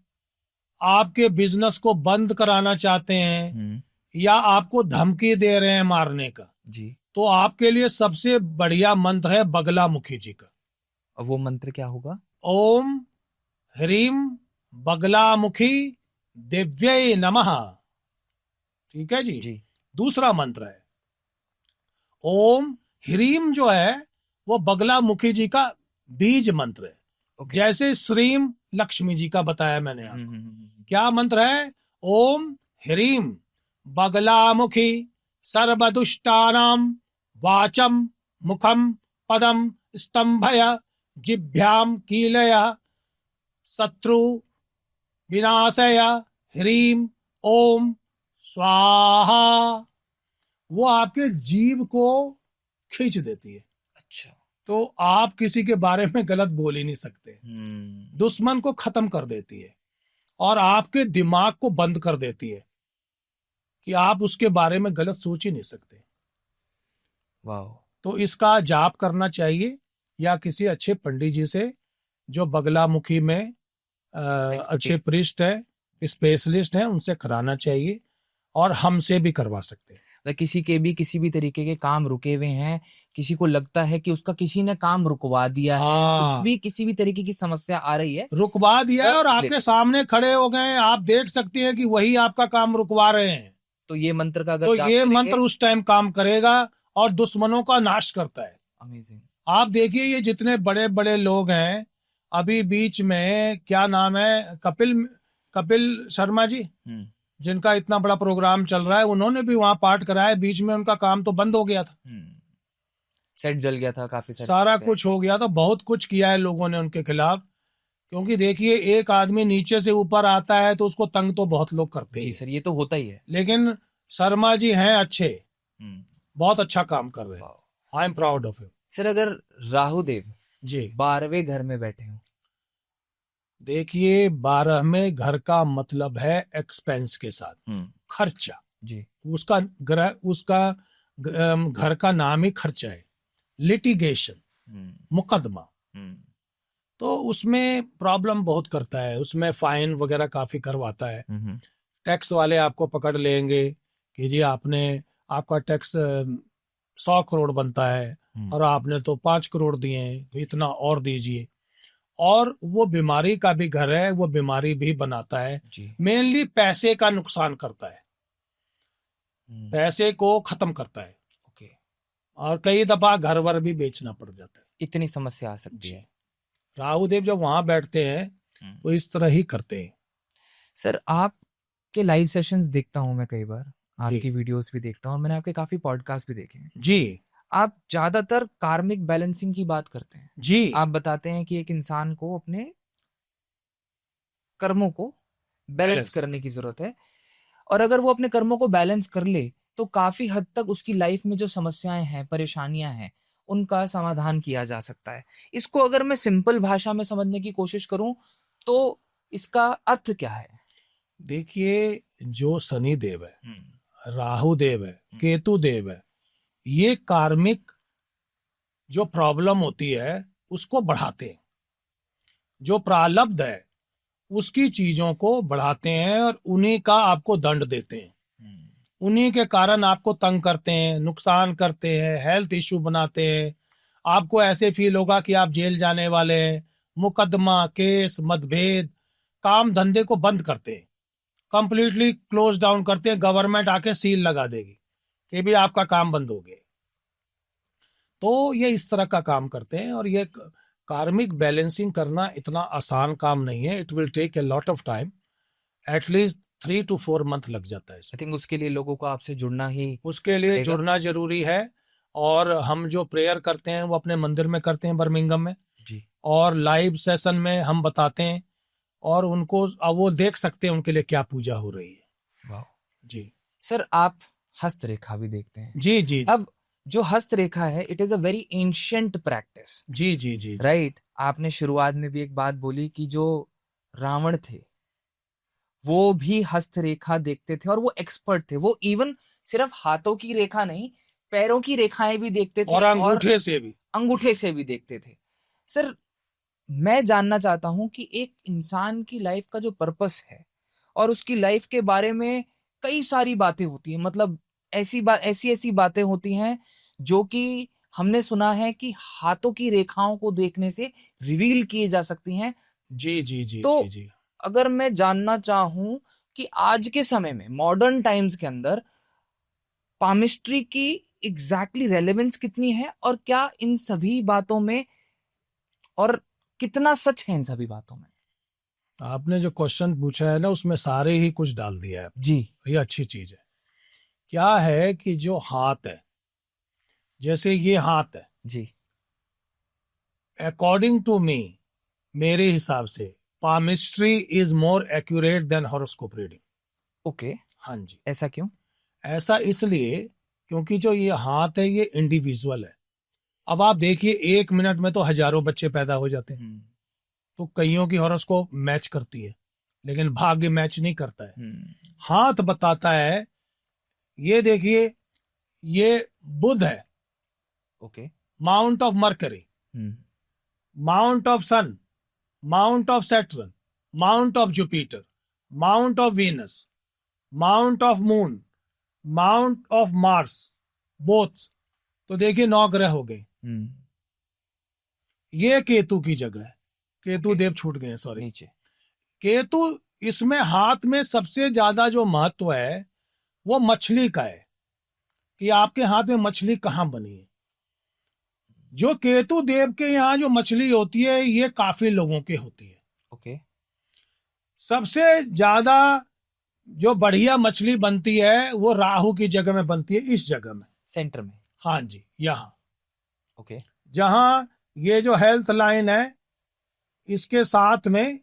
आपके बिजनेस को बंद कराना चाहते हैं, या आपको धमकी दे रहे हैं मारने का, जी, तो आपके लिए सबसे बढ़िया मंत्र है बगलामुखी जी का। और वो मंत्र क्या होगा? ओम ह्रीम बगलामुखी दिव्यै नमः। ठीक है जी। दूसरा मंत्र है ओम ह्रीम, जो है वो बगलामुखी जी का बीज मंत्र है। जैसे श्रीम लक्ष्मी जी का बताया मैंने आपको। क्या मंत्र है? ओम ह्रीम बगलामुखी सर्वदुष्टानां वाचम मुखम पदम स्तंभय जिभ्याम कीलय शत्रु विनाशय ह्रीम ओम स्वाहा। वो आपके जीव को खींच देती है। अच्छा, तो आप किसी के बारे में गलत बोल ही नहीं सकते। दुश्मन को खत्म कर देती है, और आपके दिमाग को बंद कर देती है कि आप उसके बारे में गलत सोच ही नहीं सकते। वाह। तो इसका जाप करना चाहिए, या किसी अच्छे पंडित जी से जो बगलामुखी में अच्छे प्रिस्ट है, स्पेशलिस्ट है, उनसे कराना चाहिए, और हमसे भी करवा सकते हैं। किसी के भी किसी भी तरीके के काम रुके हुए हैं, किसी को लगता है कि उसका किसी ने काम रुकवा दिया है, कुछ भी किसी भी तरीके की समस्या आ रही है, रुकवा दिया है और आपके सामने खड़े हो गए, आप देख सकते हैं कि वही आपका काम रुकवा रहे हैं, तो ये मंत्र का अगर तो ये मंत्र उस टाइम काम करेगा और दुश्मनों का नाश करता है। अमेजिंग। आप देखिए ये जितने बड़े बड़े लोग हैं, अभी बीच में क्या नाम है, कपिल शर्मा जी, जिनका इतना बड़ा प्रोग्राम चल रहा है, उन्होंने भी वहां पाठ कराया, बीच में उनका काम तो बंद हो गया था, सेट जल गया था, काफी सारा कुछ हो गया था, बहुत कुछ किया है लोगों ने उनके खिलाफ। क्योंकि देखिए एक आदमी नीचे से ऊपर आता है तो उसको तंग तो बहुत लोग करते हैं। जी सर, ये तो होता ही है, लेकिन शर्मा जी हैं अच्छे, बहुत अच्छा काम कर रहे हैं, I am proud of him. Sir अगर राहु देव जी 12वें घर में बैठे हो, देखिए 12वें घर का मतलब है एक्सपेंस के साथ खर्चा जी, उसका घर का नाम ही खर्चा है, लिटिगेशन, मुकदमा, तो उसमें प्रॉब्लम बहुत करता है, उसमें फाइन वगैरह काफी करवाता है। टैक्स वाले आपको पकड़ लेंगे कि जी आपका टैक्स 100 करोड़ बनता है और आपने तो 5 करोड़ दिए हैं, तो इतना और दीजिए। और वो बीमारी का भी घर है, वो बीमारी भी बनाता है, मेनली पैसे का नुकसान करता है, पैसे को खत्म करता है, और कई दफा घर वर भी बेचना पड़ जाता है, इतनी समस्या आ सकती है। राहु देव जब वहां बैठते हैं तो इस तरह ही करते हैं। सर आपके लाइव सेशंस देखता हूं मैं, कई बार आपकी वीडियोस भी देखता हूं, और मैंने आपके काफी पॉडकास्ट भी देखे हैं जी। आप ज्यादातर कार्मिक बैलेंसिंग की बात करते हैं जी। आप बताते हैं कि एक इंसान को अपने कर्मों को बैलेंस करने की जरूरत है, और अगर वो अपने कर्मों को बैलेंस कर ले तो काफी हद तक उसकी लाइफ में जो समस्याएं हैं, परेशानियां हैं, उनका समाधान किया जा सकता है। इसको अगर मैं सिंपल भाषा में समझने की कोशिश करूं तो इसका अर्थ क्या है? देखिए जो शनि देव है, राहु देव है, केतु देव है, ये कार्मिक जो प्रॉब्लम होती है उसको बढ़ाते हैं, जो प्रारब्ध है उसकी चीजों को बढ़ाते हैं और उन्हीं का आपको दंड देते हैं, उन्हीं के कारण आपको तंग करते हैं, नुकसान करते हैं, हेल्थ इश्यू बनाते हैं, आपको ऐसे फील होगा कि आप जेल जाने वाले हैं, मुकदमा, केस, मतभेद, काम धंधे को बंद करते हैं, कंप्लीटली क्लोज डाउन करते हैं, गवर्नमेंट आके सील लगा देगी कि भी आपका काम बंद हो गया। तो ये इस तरह का काम करते हैं, और ये कार्मिक बैलेंसिंग करना इतना आसान काम नहीं है, it will take a lot of time, at least 3 to 4 month लग जाता है। आई थिंक उसके लिए लोगों को आपसे जुड़ना जुड़ना जरूरी है, और हम जो प्रेयर करते हैं वो अपने मंदिर में करते हैं बर्मिंघम में जी, और लाइव सेशन में हम बताते हैं, और उनको वो देख सकते हैं उनके लिए क्या पूजा हो रही है। वाह जी सर, आप हस्तरेखा भी देखते हैं? जी जी। अब जो हस्तरेखा है, it is a very ancient practice. जी जी जी राइट। आपने शुरुआत में भी एक बात बोली कि जो रावण थे वो भी हस्तरेखा देखते थे, और वो एक्सपर्ट थे, वो इवन सिर्फ हाथों की रेखा नहीं, पैरों की रेखाएं भी देखते थे, और अंगूठे से भी देखते थे। सर मैं जानना चाहता हूं कि एक इंसान की लाइफ का जो पर्पस है, और उसकी लाइफ के बारे में कई सारी बातें होती हैं, मतलब ऐसी बातें होती हैं जो कि हमने सुना है कि हाथों की रेखाओं को देखने से रिवील किए जा सकती हैं। जी जी जी तो जी जी। अगर मैं जानना चाहूं कि आज के समय में, मॉडर्न टाइम्स के अंदर, पामिस्ट्री की एग्जैक्टली रेलेवेंस कितनी है, और क्या इन सभी बातों में, और कितना सच है इन सभी बातों में? आपने जो क्वेश्चन पूछा है ना, उसमें सारे ही कुछ डाल दिया है जी। ये अच्छी चीज है। क्या है कि जो हाथ है, जैसे ये हाथ है जी, अकॉर्डिंग टू मी, मेरे हिसाब से palmistry is more accurate then horoscope reading. Okay. हाँ जी। ऐसा क्यों? ऐसा इसलिए क्योंकि जो ये हाथ है ये इंडिविजुअल है। अब आप देखिए 1 मिनट में तो हजारों बच्चे पैदा हो जाते हैं, तो कईयों की हॉरोस्कोप मैच करती है, लेकिन भाग्य मैच नहीं करता है। हाथ बताता है, ये देखिए ये बुध है, okay, mount of Mercury, mount of Sun, mount of Saturn, mount of Jupiter, mount of Venus, mount of Moon, mount of Mars both, तो देखिए 9 ग्रह हो गए। ये केतु की जगह है, केतु देव छूट गए, सॉरी नीचे। केतु, इसमें हाथ में सबसे ज्यादा जो महत्व है वो मछली का है, कि आपके हाथ में मछली कहाँ बनी है। जो केतु देव के यहाँ जो मछली होती है ये काफी लोगों के होती है। ओके। सबसे ज्यादा जो बढ़िया मछली बनती है वो राहु की जगह में बनती है, इस जगह में, सेंटर में। हाँ जी, यहाँ। ओके। जहां ये जो हेल्थ लाइन है इसके साथ में,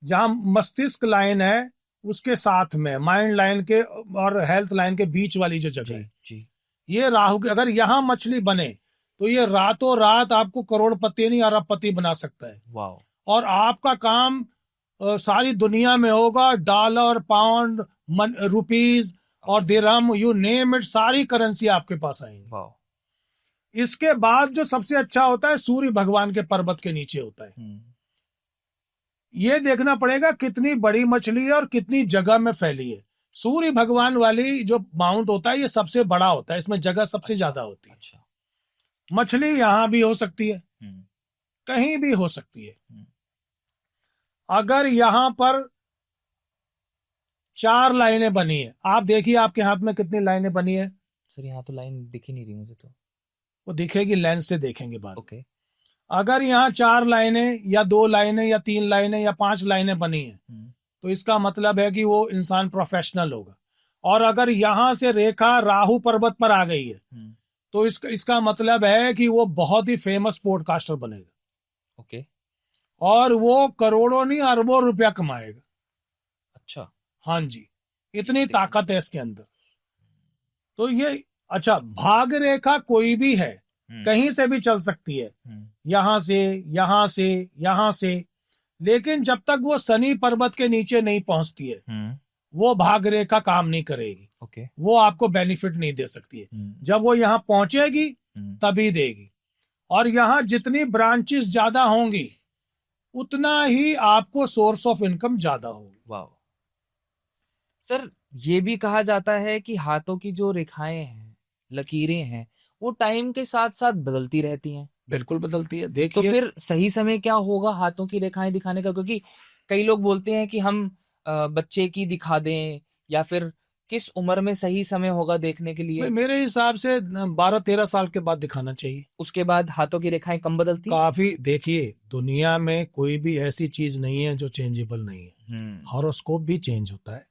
जहां मस्तिष्क लाइन है उसके साथ में, माइंड लाइन के और हेल्थ लाइन के बीच वाली जो जगह है, जी। ये राहु की, अगर यहाँ मछली बने तो ये रातों रात आपको करोड़पति नहीं अरबपति बना सकता है। वाओ। और आपका काम सारी दुनिया में होगा, डॉलर, पाउंड, रुपीज और दिरहम, यू नेम इट, सारी करेंसी आपके पास आएंगी। वाओ। इसके बाद जो सबसे अच्छा होता है सूर्य भगवान के पर्वत के नीचे होता है। ये देखना पड़ेगा कितनी बड़ी मछली है और कितनी जगह में फैली है। सूर्य भगवान वाली जो माउंट होता है ये सबसे बड़ा होता है, इसमें जगह सबसे ज्यादा होती है। अच्छा। मछली यहां भी हो सकती है, कहीं भी हो सकती है। अगर यहां पर 4 लाइनें बनी है, आप देखिए आपके हाथ में कितनी लाइनें बनी है। सर यहाँ तो लाइन दिख ही नहीं रही मुझे, तो वो दिखेगी, लेंस से देखेंगे बाद। ओके। अगर यहाँ 4 लाइनें या 2 लाइनें या 3 लाइनें या 5 लाइनें बनी है तो इसका मतलब है कि वो इंसान प्रोफेशनल होगा। और अगर यहां से रेखा राहु पर्वत पर आ गई है तो इसका मतलब है कि वो बहुत ही फेमस पॉडकास्टर बनेगा। ओके। और वो करोड़ों नहीं अरबों रुपया कमाएगा। अच्छा। हाँ जी, इतनी ताकत है इसके अंदर। तो ये, अच्छा, भाग रेखा कोई भी है, कहीं से भी चल सकती है, यहां से, यहां से, यहां से, लेकिन जब तक वो शनि पर्वत के नीचे नहीं पहुंचती है वो भाग रेखा काम नहीं करेगी। ओके। वो आपको बेनिफिट नहीं दे सकती है। जब वो यहाँ पहुंचेगी तभी देगी। और यहाँ जितनी ब्रांचेस ज्यादा होंगी उतना ही आपको सोर्स ऑफ इनकम ज्यादा होगी। वाह। सर ये भी कहा जाता है कि हाथों की जो रेखाएं हैं, लकीरें हैं, वो टाइम के साथ साथ बदलती रहती हैं। बिल्कुल बदलती है। देखिए तो फिर सही समय क्या होगा हाथों की रेखाएं दिखाने का? क्योंकि कई लोग बोलते हैं कि हम बच्चे की दिखा दें, या फिर किस उम्र में सही समय होगा देखने के लिए? मेरे हिसाब से 12-13 साल के बाद दिखाना चाहिए। उसके बाद हाथों की रेखाएं कम बदलती? काफी। देखिए दुनिया में कोई भी ऐसी चीज नहीं है जो चेंजेबल नहीं है। हॉरोस्कोप भी चेंज होता है,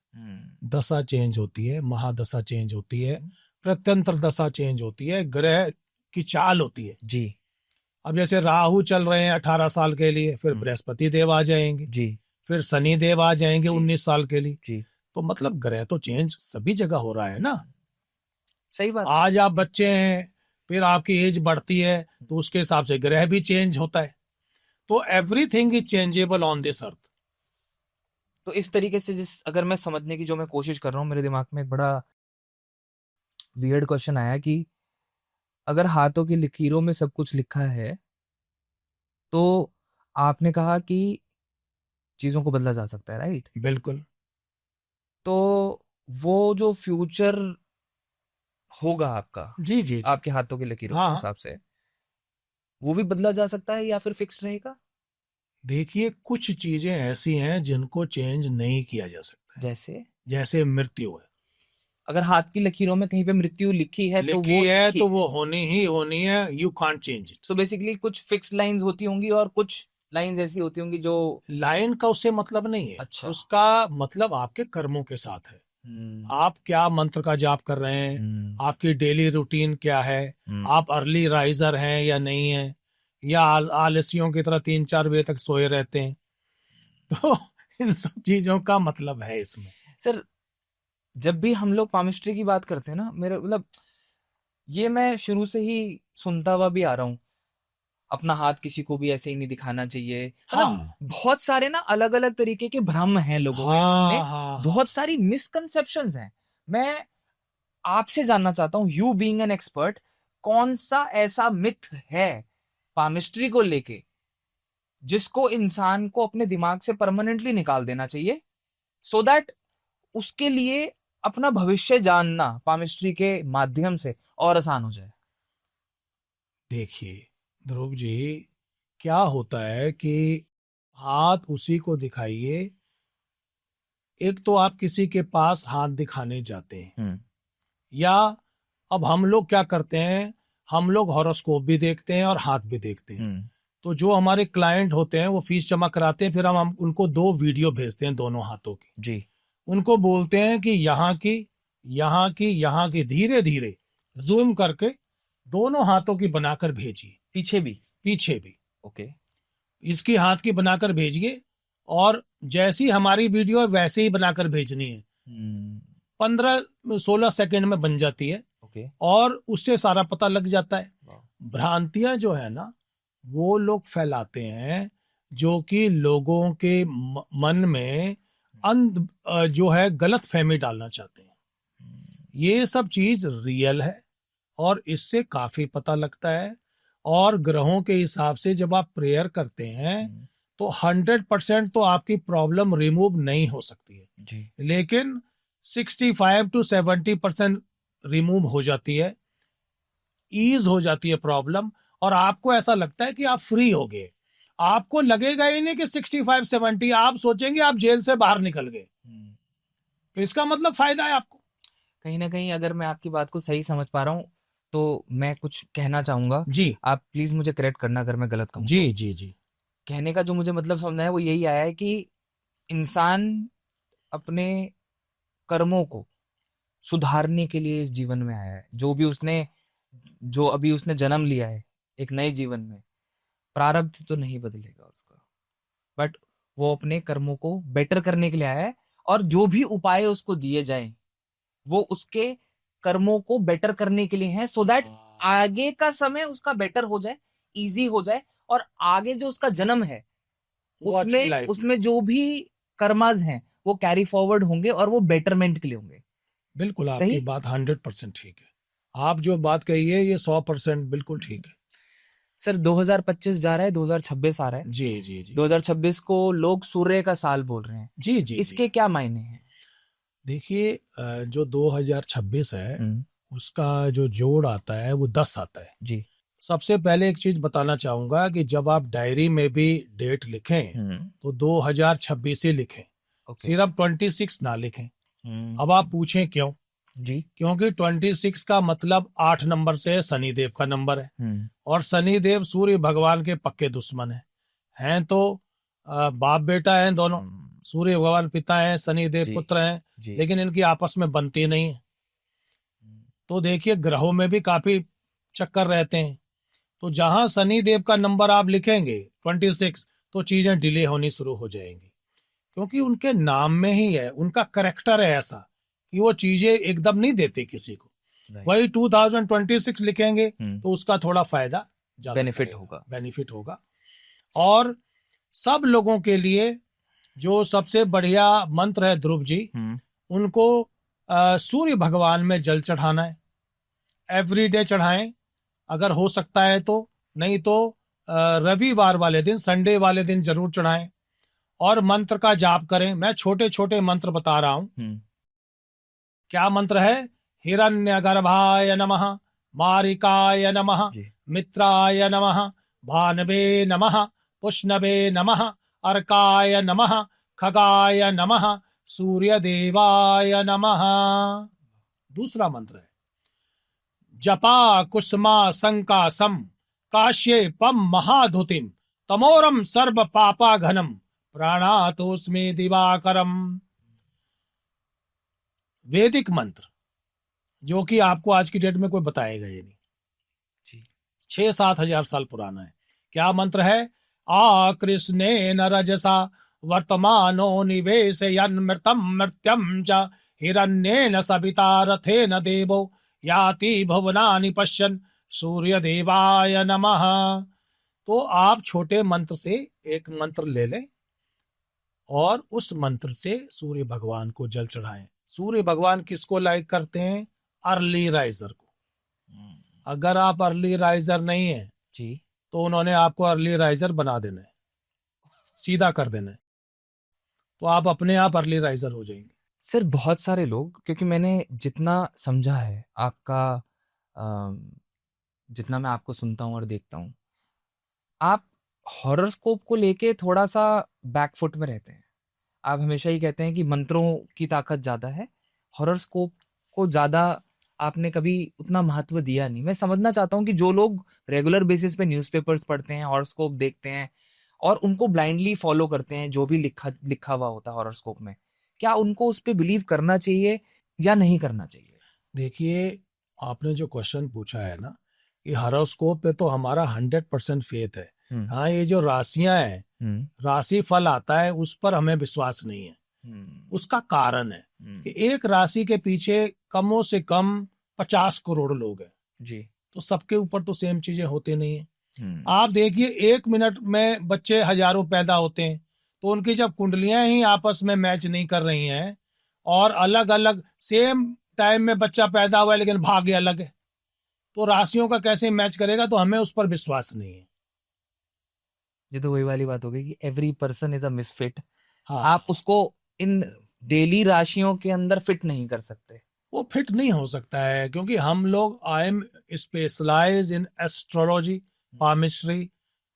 दशा चेंज होती है, महादशा चेंज होती है, प्रत्यंत्र दशा चेंज होती है, ग्रह की चाल होती है जी। अब जैसे राहु चल रहे हैं 18 साल के लिए, फिर बृहस्पति देव आ जाएंगे जी, फिर शनि देव आ जाएंगे 19 साल के लिए जी। तो मतलब ग्रह तो चेंज सभी जगह हो रहा है ना। सही बात। आज आप बच्चे हैं, फिर आपकी एज बढ़ती है तो उसके हिसाब से ग्रह भी चेंज होता है। तो everything is changeable on this earth. तो इस तरीके से अगर मैं समझने की जो मैं कोशिश कर रहा हूँ, मेरे दिमाग में एक बड़ा वियर्ड क्वेश्चन आया कि अगर हाथों की लकीरों में सब कुछ लिखा है तो आपने कहा कि चीजों को बदला जा सकता है, राइट? बिल्कुल। तो वो जो फ्यूचर होगा आपका, जी जी, आपके हाथों की लकीरों के हिसाब से, वो भी बदला जा सकता है या फिर फिक्स्ड रहेगा? देखिए कुछ चीजें ऐसी हैं जिनको चेंज नहीं किया जा सकता है। जैसे मृत्यु है। अगर हाथ की लकीरों में कहीं पे मृत्यु लिखी है तो वो होनी ही होनी है, you can't change it. So basically कुछ फिक्स्ड लाइंस होती होंगी और कुछ लाइंस ऐसी होती होंगी जो, लाइन का उससे मतलब नहीं है। अच्छा। उसका मतलब आपके कर्मों के साथ है। आप क्या मंत्र का जाप कर रहे हैं, आपकी डेली रूटीन क्या है, आप अर्ली राइजर हैं या नहीं है, या आलसियों की तरह 3-4 बजे तक सोए रहते हैं। तो इन सब चीजों का मतलब है इसमें। सर जब भी हम लोग पामिस्ट्री की बात करते हैं ना, मेरे मतलब ये मैं शुरू से ही सुनता हुआ भी आ रहा हूँ, अपना हाथ किसी को भी ऐसे ही नहीं दिखाना चाहिए। मतलब बहुत सारे ना अलग अलग तरीके के भ्रम हैं लोगों में, बहुत सारी मिसकंसेप्शंस हैं। मैं आपसे जानना चाहता हूँ, यू बीइंग एन एक्सपर्ट, कौन सा ऐसा मिथ है पामिस्ट्री को लेके जिसको इंसान को अपने दिमाग से परमानेंटली निकाल देना चाहिए, सो दैट उसके लिए अपना भविष्य जानना पामिस्ट्री के माध्यम से और आसान हो जाए? देखिए ध्रुव जी, क्या होता है कि हाथ उसी को दिखाइए। एक तो आप किसी के पास हाथ दिखाने जाते हैं, या अब हम लोग क्या करते हैं, हम लोग हॉरोस्कोप भी देखते हैं और हाथ भी देखते हैं। तो जो हमारे क्लाइंट होते हैं वो फीस जमा कराते हैं, फिर हम उनको 2 वीडियो भेजते हैं दोनों हाथों की जी। उनको बोलते हैं कि यहाँ की, यहाँ की, यहाँ की, धीरे धीरे जूम करके दोनों हाथों की बनाकर भेजिए, पीछे भी। ओके, इसकी हाथ की बनाकर भेजिए, और जैसी हमारी वीडियो है वैसे ही बनाकर भेजनी है। 15-16 सेकंड में बन जाती है। ओके। और उससे सारा पता लग जाता है। भ्रांतियां जो है ना वो लोग फैलाते हैं, जो कि लोगों के मन में जो है गलत फहमी डालना चाहते हैं। ये सब चीज रियल है और इससे काफी पता लगता है। और ग्रहों के हिसाब से जब आप प्रेयर करते हैं तो 100% तो आपकी प्रॉब्लम रिमूव नहीं हो सकती है जी। लेकिन 65 to 70% रिमूव हो जाती है, ईज हो जाती है प्रॉब्लम, और आपको ऐसा लगता है कि आप फ्री हो गए। आपको लगेगा ही नहीं कि 65-70, आप सोचेंगे आप जेल से बाहर निकल गए। तो इसका मतलब फायदा है आपको। कहीं ना कहीं अगर मैं आपकी बात को सही समझ पा रहा हूँ तो मैं कुछ कहना चाहूंगा जी। आप प्लीज मुझे करेक्ट करना अगर मैं गलत कहूँ। जी जी जी। कहने का जो मुझे मतलब समझना है वो यही आया है कि इंसान अपने कर्मों को सुधारने के लिए इस जीवन में आया है। जो अभी उसने जन्म लिया है एक नए जीवन में, प्रारब्ध तो नहीं बदलेगा उसका, बट वो अपने कर्मों को बेटर करने के लिए आया है। और जो भी उपाय उसको दिए जाएं वो उसके कर्मों को बेटर करने के लिए हैं, सो दैट आगे का समय उसका बेटर हो जाए, इजी हो जाए, और आगे जो उसका जन्म है उसमें जो भी कर्माज हैं वो कैरी फॉरवर्ड होंगे और वो बेटरमेंट के लिए होंगे। बिल्कुल आपकी बात 100% ठीक है। आप जो बात कही है ये 100% बिल्कुल ठीक है। सर 2025 जा रहा है, 2026 आ रहा है। जी जी जी। 2026 को लोग सूर्य का साल बोल रहे हैं। जी जी। इसके क्या मायने हैं? देखिए जो 2026 है उसका जो जोड़ आता है वो 10 आता है जी। सबसे पहले एक चीज बताना चाहूंगा कि जब आप डायरी में भी डेट लिखें तो 2026 ही लिखें, सिर्फ 26 ना लिखें। अब आप पूछें क्यों? जी। क्योंकि 26 का मतलब 8 नंबर से शनिदेव का नंबर है, और शनिदेव सूर्य भगवान के पक्के दुश्मन हैं तो बाप बेटा हैं दोनों। सूर्य भगवान पिता हैं, शनिदेव पुत्र हैं, लेकिन इनकी आपस में बनती नहीं है। तो देखिए ग्रहों में भी काफी चक्कर रहते हैं। तो जहां शनिदेव का नंबर आप लिखेंगे 26 तो चीजें डिले होनी शुरू हो जाएंगी, क्योंकि उनके नाम में ही है, उनका करेक्टर है ऐसा कि वो चीजें एकदम नहीं देते किसी को। वही 2026 लिखेंगे तो उसका थोड़ा फायदा बेनिफिट होगा। और सब लोगों के लिए जो सबसे बढ़िया मंत्र है ध्रुव जी, उनको सूर्य भगवान में जल चढ़ाना है। एवरीडे चढ़ाएं अगर हो सकता है तो, नहीं तो रविवार वाले दिन, संडे वाले दिन जरूर चढ़ाएं, और मंत्र का जाप करें। मैं छोटे छोटे मंत्र बता रहा हूं। क्या मंत्र है? हिरण्यगर्भाय नमः, मारिकाय नमः, मित्राय नमः, भानवे नमः, पुष्णवे नमः, अर्काय नमः, खगाय नमः, सूर्यदेवाय नमः। दूसरा मंत्र है जपा कुसुमा संकासम काश्यपम महाधुतिम तमोरम सर्व पापा घनम प्राणातोस्मि दिवाकरम। वैदिक मंत्र जो कि आपको आज की डेट में कोई बताएगा ये नहीं, 6-7 हजार साल पुराना है। क्या मंत्र है? आ कृष्णे न रजसा वर्तमानो निवेशयन् मृतम मृत्यम च हिरण्येन सविता रथेन देवो याति भुवनानि पश्यन् सूर्य देवाय नमः। तो आप छोटे मंत्र से एक मंत्र ले लें और उस मंत्र से सूर्य भगवान को जल चढ़ाएं। सूर्य भगवान किसको लाइक करते हैं? अर्ली राइजर को। अगर आप अर्ली राइजर नहीं है जी तो उन्होंने आपको अर्ली राइजर बना देना है, सीधा कर देना है, तो आप अपने आप अर्ली राइजर हो जाएंगे। सर बहुत सारे लोग, क्योंकि मैंने जितना समझा है आपका, जितना मैं आपको सुनता हूँ और देखता हूँ, आप हॉरोस्कोप को लेके थोड़ा सा बैकफुट में रहते हैं। आप हमेशा ही कहते हैं कि मंत्रों की ताकत ज्यादा है, हॉरोस्कोप को ज्यादा आपने कभी उतना महत्व दिया नहीं। मैं समझना चाहता हूँ कि जो लोग रेगुलर बेसिस पे न्यूज़पेपर्स पढ़ते हैं, हॉरोस्कोप देखते हैं और उनको ब्लाइंडली फॉलो करते हैं जो भी लिखा लिखा हुआ होता है हॉरोस्कोप में, क्या उनको उस पे बिलीव करना चाहिए या नहीं करना चाहिए? देखिए, आपने जो क्वेश्चन पूछा है ना, कि हॉरोस्कोप पे तो हमारा 100% फेथ है। हाँ, ये जो राशियां हैं, राशि फल आता है, उस पर हमें विश्वास नहीं है। उसका कारण है कि एक राशि के पीछे कमों से कम 50 करोड़ लोग हैं जी। तो सबके ऊपर तो सेम चीजें होती नहीं है। आप देखिए, 1 मिनट में बच्चे हजारों पैदा होते हैं, तो उनकी जब कुंडलियां ही आपस में मैच नहीं कर रही हैं और अलग अलग सेम टाइम में बच्चा पैदा हुआ है लेकिन भाग्य अलग है, तो राशियों का कैसे मैच करेगा? तो हमें उस पर विश्वास नहीं है। ये तो वही वाली बात हो गई कि every person is a misfit. हाँ, आप उसको इन डेली राशियों के अंदर फिट नहीं कर सकते। वो फिट नहीं हो सकता है, क्योंकि हम लोग I am specialise in astrology, palmistry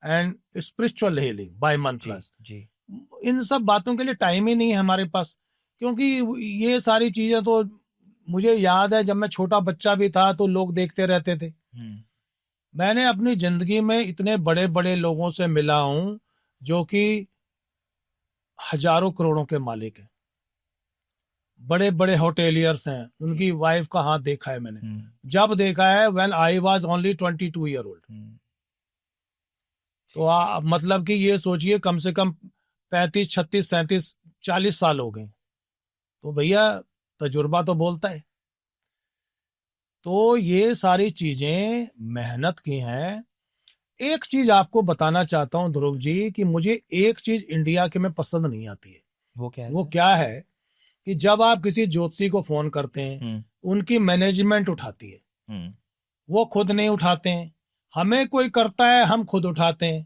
and spiritual healing by mantras. जी। इन सब बातों के लिए टाइम ही नहीं है हमारे पास, क्योंकि ये सारी चीजें तो मुझे याद है जब मैं छोटा बच्चा भी था तो लोग देखते रहते थे। मैंने अपनी जिंदगी में इतने बड़े बड़े लोगों से मिला हूं जो कि हजारों करोड़ों के मालिक हैं, बड़े बड़े होटेलियर्स हैं, उनकी वाइफ का हाथ देखा है मैंने। जब देखा है when I was only 22 year old. तो मतलब कि ये सोचिए, कम से कम 35, 36, 37, 40 साल हो गए। तो भैया, तजुर्बा तो बोलता है। तो ये सारी चीजें मेहनत की हैं। एक चीज आपको बताना चाहता हूं ध्रुव जी, कि मुझे एक चीज इंडिया के में पसंद नहीं आती है। वो क्या है? वो क्या है कि जब आप किसी ज्योतिषी को फोन करते हैं, उनकी मैनेजमेंट उठाती है, वो खुद नहीं उठाते हैं। हमें कोई करता है, हम खुद उठाते हैं।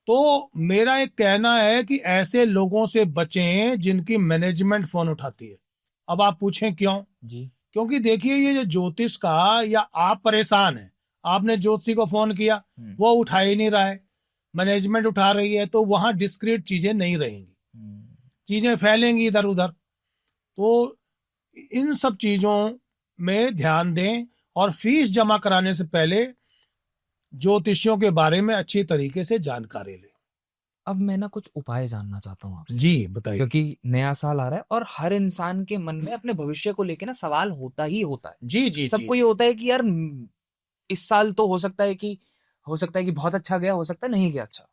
तो मेरा एक कहना है कि ऐसे लोगों से बचें जिनकी मैनेजमेंट फोन उठाती है। अब आप पूछें क्यों? जी। क्योंकि देखिए, ये जो ज्योतिष का, या आप परेशान हैं, आपने ज्योतिषी को फोन किया, वो उठा ही नहीं रहा है, मैनेजमेंट उठा रही है, तो वहां डिस्क्रीट चीजें नहीं रहेंगी, चीजें फैलेंगी इधर उधर। तो इन सब चीजों में ध्यान दें और फीस जमा कराने से पहले ज्योतिषियों के बारे में अच्छी तरीके से जानकारी लें। अब मैं ना कुछ उपाय जानना चाहता हूँ आपसे। जी, बताइए। क्योंकि नया साल आ रहा है और हर इंसान के मन में अपने भविष्य को लेके ना सवाल होता ही होता है। जी जी। सबको ये होता है कि यार इस साल तो हो सकता है कि बहुत अच्छा गया, हो सकता है नहीं गया अच्छा,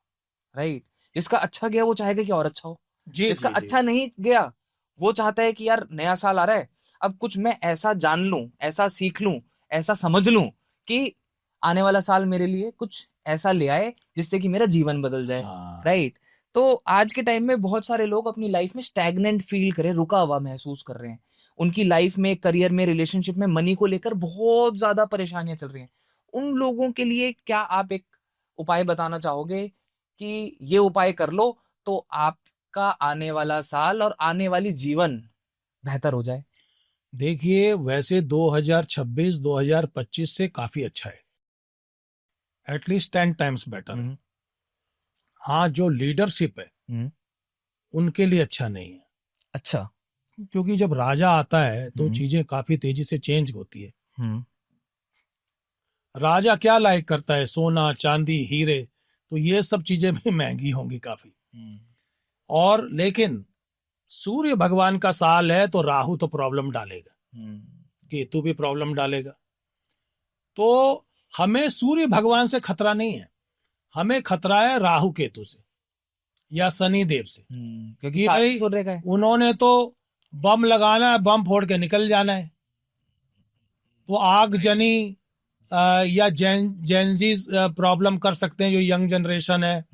राइट? जिसका अच्छा गया वो चाहेगा कि और अच्छा हो। जी जिसका जी अच्छा नहीं गया वो चाहता है कि यार नया साल आ रहा है, अब कुछ मैं ऐसा जान लूं, ऐसा सीख लूं, ऐसा समझ लूं कि आने वाला साल मेरे लिए कुछ ऐसा ले आए जिससे कि मेरा जीवन बदल जाए। हाँ। राइट? तो आज के टाइम में बहुत सारे लोग अपनी लाइफ में स्टैग्नेंट फील कर रहे हैं, रुका हुआ महसूस कर रहे हैं। उनकी लाइफ में, करियर में, रिलेशनशिप में, मनी को लेकर बहुत ज्यादा परेशानियां चल रही हैं। उन लोगों के लिए क्या आप एक उपाय बताना चाहोगे कि ये उपाय कर लो तो आपका आने वाला साल और आने वाली जीवन बेहतर हो जाए? देखिए, वैसे 2026 2025 से काफी अच्छा है, एटलीस्ट 10 टाइम्स बेटर है। हाँ, जो लीडरशिप है उनके लिए अच्छा नहीं है। अच्छा। क्योंकि जब राजा आता है तो चीजें काफी तेजी से चेंज होती है। राजा क्या लाइक करता है? सोना, चांदी, हीरे। तो ये सब चीजें भी महंगी होंगी काफी। और लेकिन सूर्य भगवान का साल है तो राहु तो प्रॉब्लम डालेगा, केतु भी प्रॉब्लम डालेगा। तो हमें सूर्य भगवान से खतरा नहीं है, हमें खतरा है राहु केतु से या शनि देव से। क्योंकि भाई, सूर्य का है। उन्होंने तो बम लगाना है, बम फोड़ के निकल जाना है। तो आगजनी या जेंजीज प्रॉब्लम कर सकते हैं, जो यंग जनरेशन है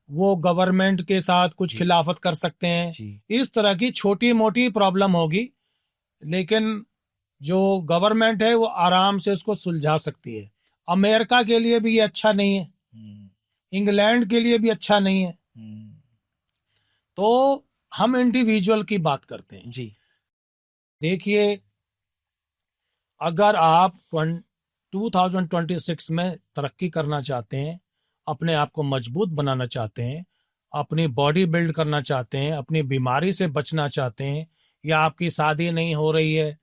वो गवर्नमेंट के साथ कुछ खिलाफत कर सकते हैं। इस तरह की छोटी मोटी प्रॉब्लम होगी, लेकिन जो गवर्नमेंट है वो आराम से उसको सुलझा सकती है। अमेरिका के लिए भी ये अच्छा नहीं है, इंग्लैंड के लिए भी अच्छा नहीं है। तो हम इंडिविजुअल की बात करते हैं जी। देखिए, अगर आप 2026 में तरक्की करना चाहते हैं, अपने आप को मजबूत बनाना चाहते हैं, अपनी बॉडी बिल्ड करना चाहते हैं, अपनी बीमारी से बचना चाहते हैं, या आपकी शादी नहीं हो रही है,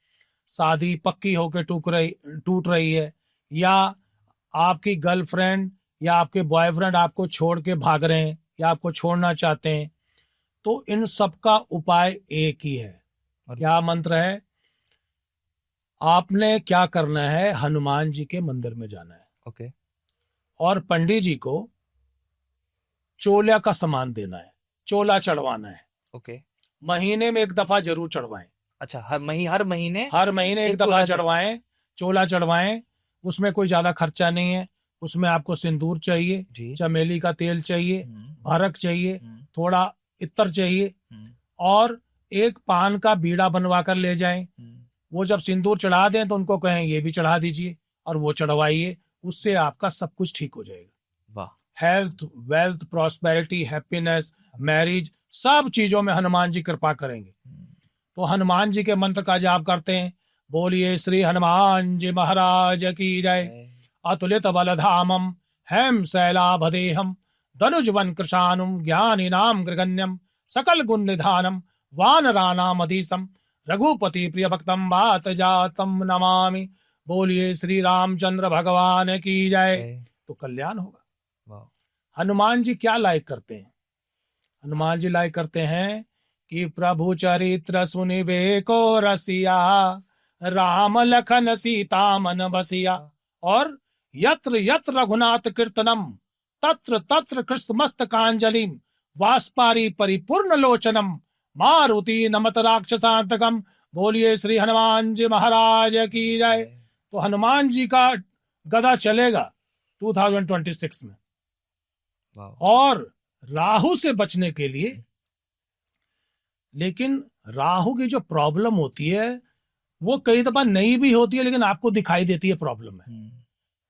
शादी पक्की होकर टूट रही है, या आपकी गर्लफ्रेंड या आपके बॉयफ्रेंड आपको छोड़ के भाग रहे हैं या आपको छोड़ना चाहते हैं, तो इन सब का उपाय एक ही है। क्या मंत्र है? आपने क्या करना है, हनुमान जी के मंदिर में जाना है। ओके। और पंडित जी को चोला का सामान देना है, चोला चढ़वाना है। ओके। महीने में एक दफा जरूर चढ़वाएं। अच्छा, हर महीने एक दफा चढ़वाएं, चोला चढ़वाएं। उसमें कोई ज्यादा खर्चा नहीं है। उसमें आपको सिंदूर चाहिए, चमेली का तेल चाहिए, भरक चाहिए, थोड़ा इत्र चाहिए, और एक पान का बीड़ा बनवा कर ले जाएं। वो जब सिंदूर चढ़ा दें तो उनको कहें ये भी चढ़ा दीजिए, और वो चढ़वाइए। उससे आपका सब कुछ ठीक हो जाएगा। वाह। Health, wealth, prosperity, happiness, marriage, सब चीजों में हनुमान जी कृपा करेंगे। तो हनुमान जी के मंत्र का जाप करते हैं। बोलिए श्री हनुमान जी महाराज की जय। अतुलित बलधामम हेम शैलाभदेहम धनुज वन कृशानुम ज्ञानिनाम गृगण्यम सकल गुण निधानम वानरानाम अधीसम रघुपति प्रिय भक्तम बात जातम नमामि। बोलिए श्री रामचंद्र भगवान की जय। तो कल्याण होगा। हनुमान जी क्या लाइक करते हैं? हनुमान जी लाइक करते हैं कि प्रभु चरित्र सुनिवे को रसिया, राम लखन सीता मन बसिया, और यत्र यत्र रघुनाथ कीर्तनम तत्र तत्र कृष्ण मस्तकांजलिम वाष्पारी परिपूर्ण लोचनम मारुति नमत राक्षसांतकम। बोलिए श्री हनुमान जी महाराज की जय। तो हनुमान जी का गदा चलेगा 2026 में। और राहु से बचने के लिए, लेकिन राहु की जो प्रॉब्लम होती है वो कई दफा नई भी होती है, लेकिन आपको दिखाई देती है प्रॉब्लम है।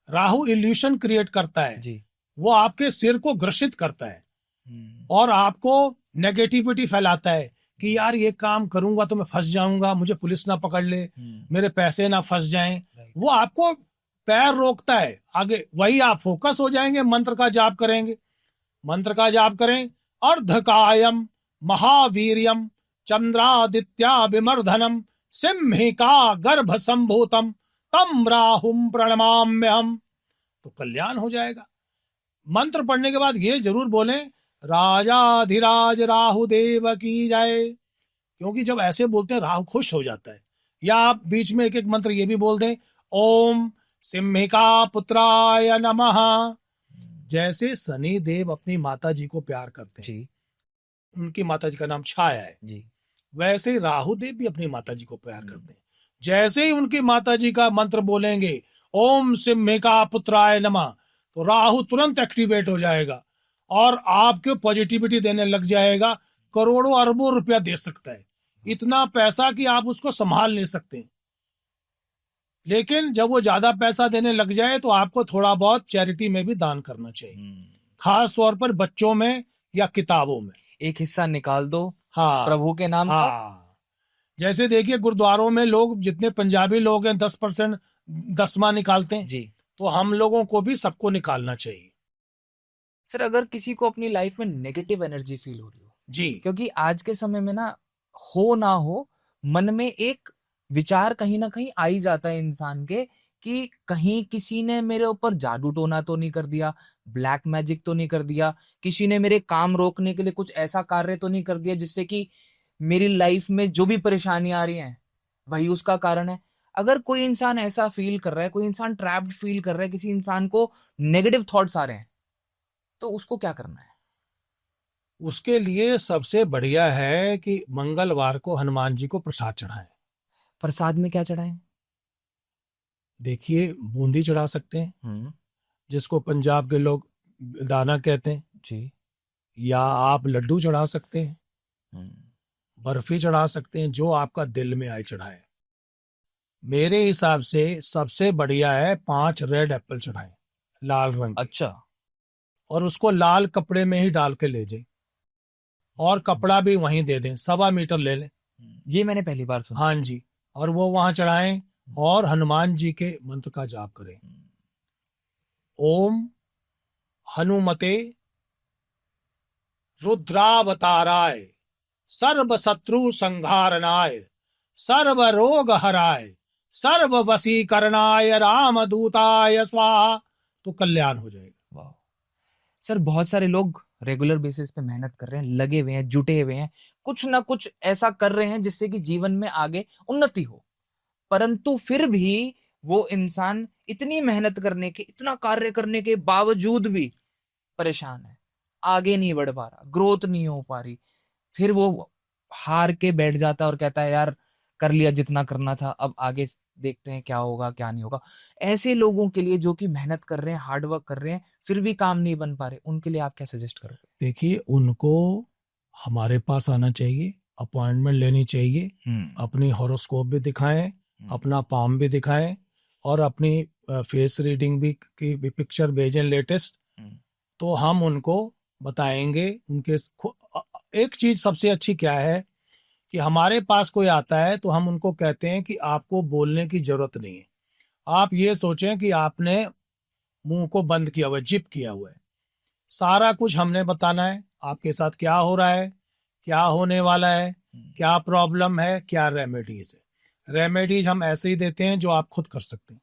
राहु इल्यूशन क्रिएट करता है जी। वो आपके सिर को ग्रसित करता है और आपको नेगेटिविटी फैलाता है कि यार ये काम करूंगा तो मैं फंस जाऊंगा, मुझे पुलिस ना पकड़ ले, मेरे पैसे ना फंस जाएं। वो आपको पैर रोकता है आगे। वही आप फोकस हो जाएंगे, मंत्र का जाप करेंगे। मंत्र का जाप करें। अर्धकायम महावीर्यम चंद्रादित्या विमर्धनम सिंहिका गर्भ संभूतम तम राहुम प्रणमाम्यहम। तो कल्याण हो जाएगा। मंत्र पढ़ने के बाद ये जरूर बोलें राजाधिराज राहु देव की जय, क्योंकि जब ऐसे बोलते हैं राहु खुश हो जाता है। या आप बीच में एक एक मंत्र ये भी बोल दें, ओम सिंहिका पुत्राय नमः। जैसे शनि देव अपनी माता जी को प्यार करते हैं जी। उनकी माता जी का नाम छाया है जी। वैसे ही राहु देव भी अपनी माता जी को प्यार करते हैं। जैसे ही उनकी माता जी का मंत्र बोलेंगे ओम सिंहिका पुत्राय नमः, तो राहु तुरंत एक्टिवेट हो जाएगा और आपको पॉजिटिविटी देने लग जाएगा। करोड़ों अरबों रुपया दे सकता है, इतना पैसा कि आप उसको संभाल नहीं सकते। लेकिन जब वो ज्यादा पैसा देने लग जाए तो आपको थोड़ा बहुत चैरिटी में भी दान करना चाहिए, खास तौर पर बच्चों में या किताबों में। एक हिस्सा निकाल दो हाँ प्रभु के नाम का। जैसे देखिए गुरुद्वारों में लोग, जितने पंजाबी लोग हैं, 10% दसवां निकालते हैं जी। तो हम लोगों को भी सबको निकालना चाहिए। सर, अगर किसी को अपनी लाइफ में नेगेटिव एनर्जी फील हो रही हो जी, क्योंकि आज के समय में ना हो ना हो मन में एक विचार कहीं ना कहीं आ ही जाता है इंसान के कि कहीं किसी ने मेरे ऊपर जादू टोना तो नहीं कर दिया, ब्लैक मैजिक तो नहीं कर दिया, किसी ने मेरे काम रोकने के लिए कुछ ऐसा कार्य तो नहीं कर दिया जिससे कि मेरी लाइफ में जो भी परेशानी आ रही है वही उसका कारण है। अगर कोई इंसान ऐसा फील कर रहा है, कोई इंसान ट्रैप्ड फील कर रहा है, किसी इंसान को नेगेटिव थॉट्स आ रहे हैं, तो उसको क्या करना है? उसके लिए सबसे बढ़िया है कि मंगलवार को हनुमान जी को प्रसाद चढ़ाएं। प्रसाद में क्या चढ़ाएं? देखिए, बूंदी चढ़ा सकते हैं, जिसको पंजाब के लोग दाना कहते हैं जी। या आप लड्डू चढ़ा सकते हैं, बर्फी चढ़ा सकते हैं, जो आपका दिल में आए चढ़ाएं। मेरे हिसाब से सबसे बढ़िया है 5 रेड एप्पल चढ़ाएं, लाल रंग। अच्छा। और उसको लाल कपड़े में ही डाल के ले जाए, और कपड़ा भी वहीं दे दें, 1.25 मीटर ले लें। ये मैंने पहली बार सुना। हाँ जी। और वो वहां चढ़ाएं और हनुमान जी के मंत्र का जाप करें। ओम हनुमते रुद्रावताराय सर्व शत्रु संहारणाय सर्व रोग हराय सर्व वशीकरणाय रामदूताय स्वाहा, तो कल्याण हो जाएगा। वाह सर, बहुत सारे लोग रेगुलर बेसिस पे मेहनत कर रहे हैं, लगे हुए हैं, जुटे हुए हैं, कुछ ना कुछ ऐसा कर रहे हैं जिससे कि जीवन में आगे उन्नति हो, परंतु फिर भी वो इंसान इतनी मेहनत करने के, इतना कार्य करने के बावजूद भी परेशान है, आगे नहीं बढ़ पा रहा, ग्रोथ नहीं हो पा रही। फिर वो हार के बैठ जाता है और कहता है यार कर लिया जितना करना था, अब आगे देखते हैं क्या होगा क्या नहीं होगा। ऐसे लोगों के लिए जो कि मेहनत कर रहे हैं, हार्ड वर्क कर रहे हैं, फिर भी काम नहीं बन पा रहे, उनके लिए आप क्या सजेस्ट करोगे? देखिए, उनको हमारे पास आना चाहिए, अपॉइंटमेंट लेनी चाहिए, अपनी हॉरोस्कोप भी दिखाएं, अपना पाम भी दिखाएं और अपनी फेस रीडिंग भी की भी पिक्चर भेजें लेटेस्ट, तो हम उनको बताएंगे। उनके एक चीज सबसे अच्छी क्या है कि हमारे पास कोई आता है तो हम उनको कहते हैं कि आपको बोलने की जरूरत नहीं है। आप ये सोचें कि आपने मुंह को बंद किया हुआ है, जिप किया हुआ है, सारा कुछ हमने बताना है, आपके साथ क्या हो रहा है, क्या होने वाला है, क्या प्रॉब्लम है, क्या रेमेडीज है। रेमेडीज हम ऐसे ही देते हैं जो आप खुद कर सकते हैं।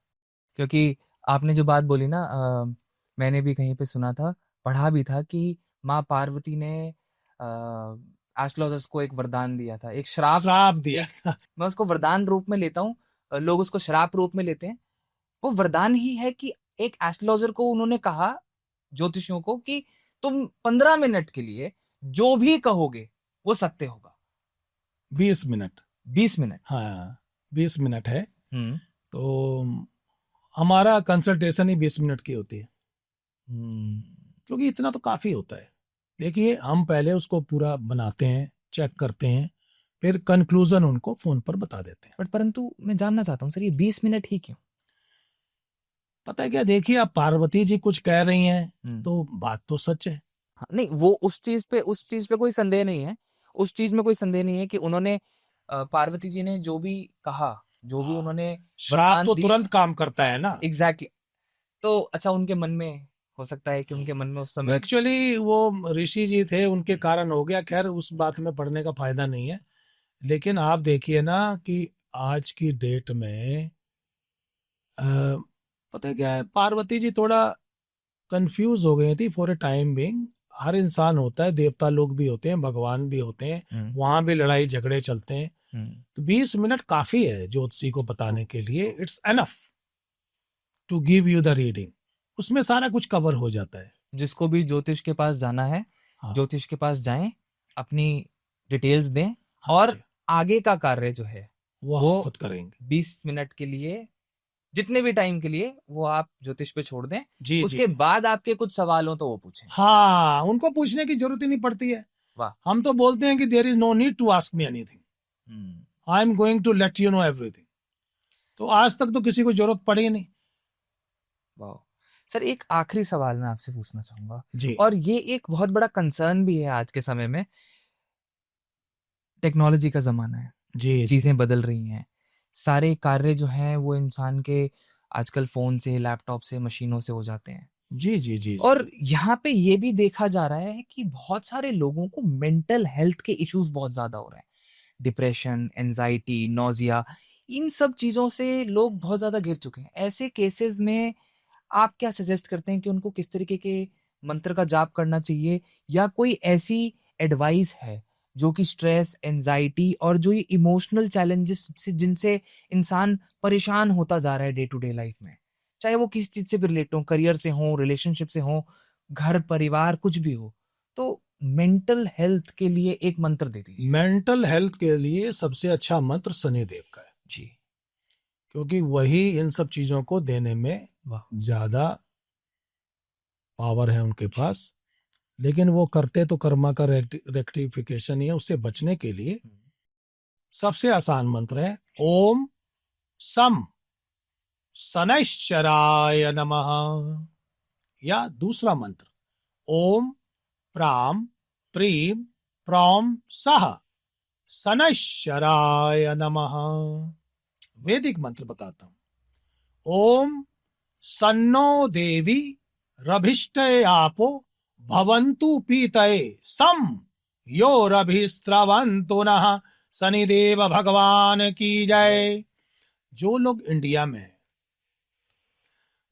क्योंकि आपने जो बात बोली ना, मैंने भी कहीं पे सुना था, पढ़ा भी था कि माँ पार्वती ने एस्ट्रोलॉजर्स को एक वरदान दिया था, एक श्राप दिया था। मैं उसको वरदान रूप में लेता हूँ, लोग उसको श्राप रूप में लेते हैं। वो वरदान ही है कि एक एस्ट्रोलॉजर को उन्होंने कहा, ज्योतिषियों को, कि तुम 15 मिनट के लिए जो भी कहोगे वो सत्य होगा। 20 मिनट 20 मिनट, हाँ 20 मिनट है। तो हमारा कंसल्टेशन ही 20 मिनट की होती है, क्योंकि इतना तो काफी होता है। देखिए, हम पहले उसको पूरा बनाते हैं, चेक करते हैं, फिर कंक्लूजन उनको फोन पर बता देते हैं। परंतु मैं जानना चाहता हूँ सर, ये 20 मिनट ही क्यों? पता है क्या, देखिए, अब पार्वती जी कुछ कह रही हैं तो बात तो सच है। हाँ, नहीं, वो उस चीज पे कोई संदेह नहीं है, उस चीज में कोई संदेह नहीं है कि उन्होंने पार्वती जी ने जो भी कहा, जो भी उन्होंने श्राप तो तुरंत काम करता है ना। एग्जैक्टली। तो अच्छा, उनके मन में हो सकता है कि उनके मन में उस समय एक्चुअली वो ऋषि जी थे, उनके कारण हो गया, खैर उस बात में पढ़ने का फायदा नहीं है। लेकिन आप देखिए ना कि आज की डेट में पता है क्या है, पार्वती जी थोड़ा कंफ्यूज हो गई थी फॉर ए टाइम बिंग। हर इंसान होता है, देवता लोग भी होते हैं, भगवान भी होते हैं, वहां भी लड़ाई झगड़े चलते हैं। तो 20 मिनट काफी है ज्योतिषी को बताने के लिए, it's enough to give you the reading. उसमें सारा कुछ कवर हो जाता है। जिसको भी ज्योतिष के पास जाना है, हाँ। ज्योतिष के पास जाएं, अपनी डिटेल्स दें, हाँ और जी, आगे का कार्य जो है वो खुद करेंगे। 20 मिनट के लिए, जितने भी टाइम के लिए, वो आप ज्योतिष पे छोड़ दें। जी उसके जी, बाद आपके कुछ सवाल हो तो वो पूछें। हाँ, उनको पूछने की जरूरत ही नहीं पड़ती है। वाह। हम तो बोलते हैं कि there is no need to ask me anything, I am going to let you know everything. तो आज तक तो किसी को जरूरत पड़ी नहीं। वाह सर, एक आखिरी सवाल मैं आपसे पूछना चाहूंगा जी, और ये एक बहुत बड़ा कंसर्न भी है आज के समय में। टेक्नोलॉजी का जमाना है, जी, चीजें बदल रही हैं, सारे कार्य जो हैं वो इंसान के आजकल फोन से, लैपटॉप से, मशीनों से हो जाते हैं। जी, जी, जी, और यहाँ पे ये भी देखा जा रहा है कि बहुत सारे लोगों को मेंटल हेल्थ के इश्यूज बहुत ज्यादा हो रहे हैं, डिप्रेशन, एंजाइटी, नोजिया, इन सब चीजों से लोग बहुत ज्यादा घिर चुके हैं। ऐसे केसेस में आप क्या सजेस्ट करते हैं कि उनको किस तरीके के मंत्र का जाप करना चाहिए, या कोई ऐसी एडवाइस है जो कि स्ट्रेस, एंजाइटी और जो ये इमोशनल चैलेंजेस से जिनसे इंसान परेशान होता जा रहा है डे टू डे लाइफ में, चाहे वो किस चीज से भी रिलेट हो, करियर से हो, रिलेशनशिप से हो, घर परिवार कुछ भी हो, तो मेंटल हेल्थ के लिए एक मंत्र दे दीजिए। मेंटल हेल्थ के लिए सबसे अच्छा मंत्र शनिदेव का है जी, क्योंकि वही इन सब चीजों को देने में ज्यादा पावर है उनके पास। लेकिन वो करते तो कर्मा का रेक्टिफिकेशन ही है। उससे बचने के लिए सबसे आसान मंत्र है ओम सम शनैश्चराय नमः, या दूसरा मंत्र ओम प्राम प्रीम प्रौम सह शनैश्चराय नमः। वैदिक मंत्र बताता हूं। ओम सन्नो देवी रभिष्टये आपो भवन्तु पीतये सम यो रभिस्रवन्तु नः शनिदेव भगवान की जय। जो लोग इंडिया में हैं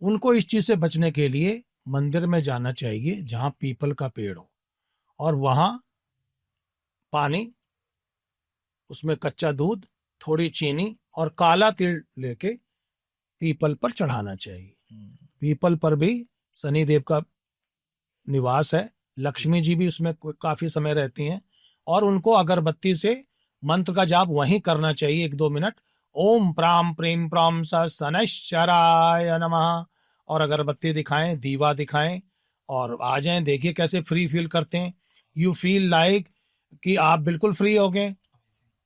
उनको इस चीज से बचने के लिए मंदिर में जाना चाहिए जहां पीपल का पेड़ हो, और वहां पानी, उसमें कच्चा दूध, थोड़ी चीनी और काला तिल लेके पीपल पर चढ़ाना चाहिए। पीपल पर भी शनिदेव का निवास है, लक्ष्मी जी भी उसमें काफी समय रहती हैं, और उनको अगरबत्ती से मंत्र का जाप वहीं करना चाहिए 1-2 मिनट। ओम प्राम प्रेम प्राम स शनैश्चराय नमः, और अगरबत्ती दिखाएं, दीवा दिखाएं और आ जाएं। देखिए कैसे फ्री फील करते हैं। यू फील लाइक कि आप बिल्कुल फ्री हो गए,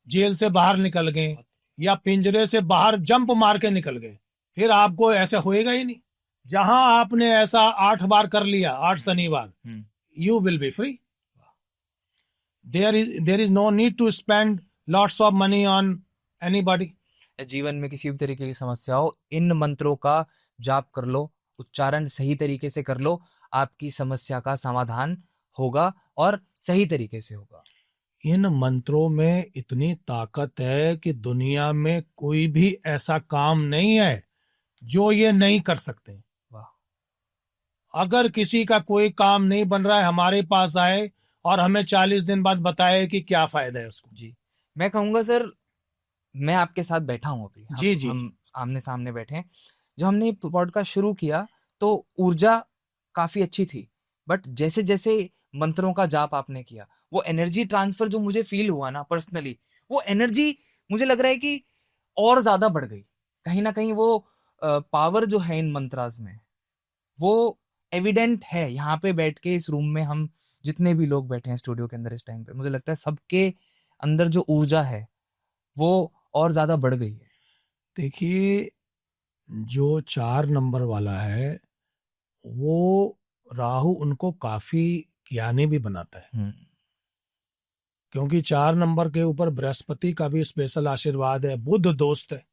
जेल से बाहर निकल गए या पिंजरे से बाहर जंप मार के निकल गए। फिर आपको ऐसा होएगा ही नहीं। जहां आपने ऐसा 8 बार कर लिया, 8 शनिवार, you will be free. There is no need to spend lots of money on anybody. जीवन में किसी भी तरीके की समस्या हो, इन मंत्रों का जाप कर लो, उच्चारण सही तरीके से कर लो, आपकी समस्या का समाधान होगा और सही तरीके से होगा। इन मंत्रों में इतनी ताकत है कि दुनिया में कोई भी ऐसा काम नहीं है जो ये नहीं कर सकते। वाह। अगर किसी का कोई काम नहीं बन रहा है, हमारे पास आए और हमें 40 दिन बाद बताए कि क्या फायदा है उसको। जी, मैं कहूंगा सर, मैं आपके साथ बैठा हूं अभी, जी हम आमने सामने बैठे हैं। जब हमने पॉडकास्ट शुरू किया तो ऊर्जा काफी अच्छी थी, बट जैसे जैसे मंत्रों का जाप आपने किया, वो एनर्जी ट्रांसफर जो मुझे फील हुआ ना पर्सनली, वो एनर्जी मुझे लग रहा है कि और ज्यादा बढ़ गई। कहीं ना कहीं वो पावर जो है इन मंत्रास में, वो एविडेंट है। यहाँ पे बैठ के इस रूम में हम जितने भी लोग बैठे हैं स्टूडियो के अंदर इस टाइम पे, मुझे लगता है सबके अंदर जो ऊर्जा है वो और ज्यादा बढ़ गई है। देखिए, जो 4 नंबर वाला है वो राहु उनको काफी ज्ञानी भी बनाता है, क्योंकि 4 नंबर के ऊपर बृहस्पति का भी स्पेशल आशीर्वाद है। बुध दोस्त है।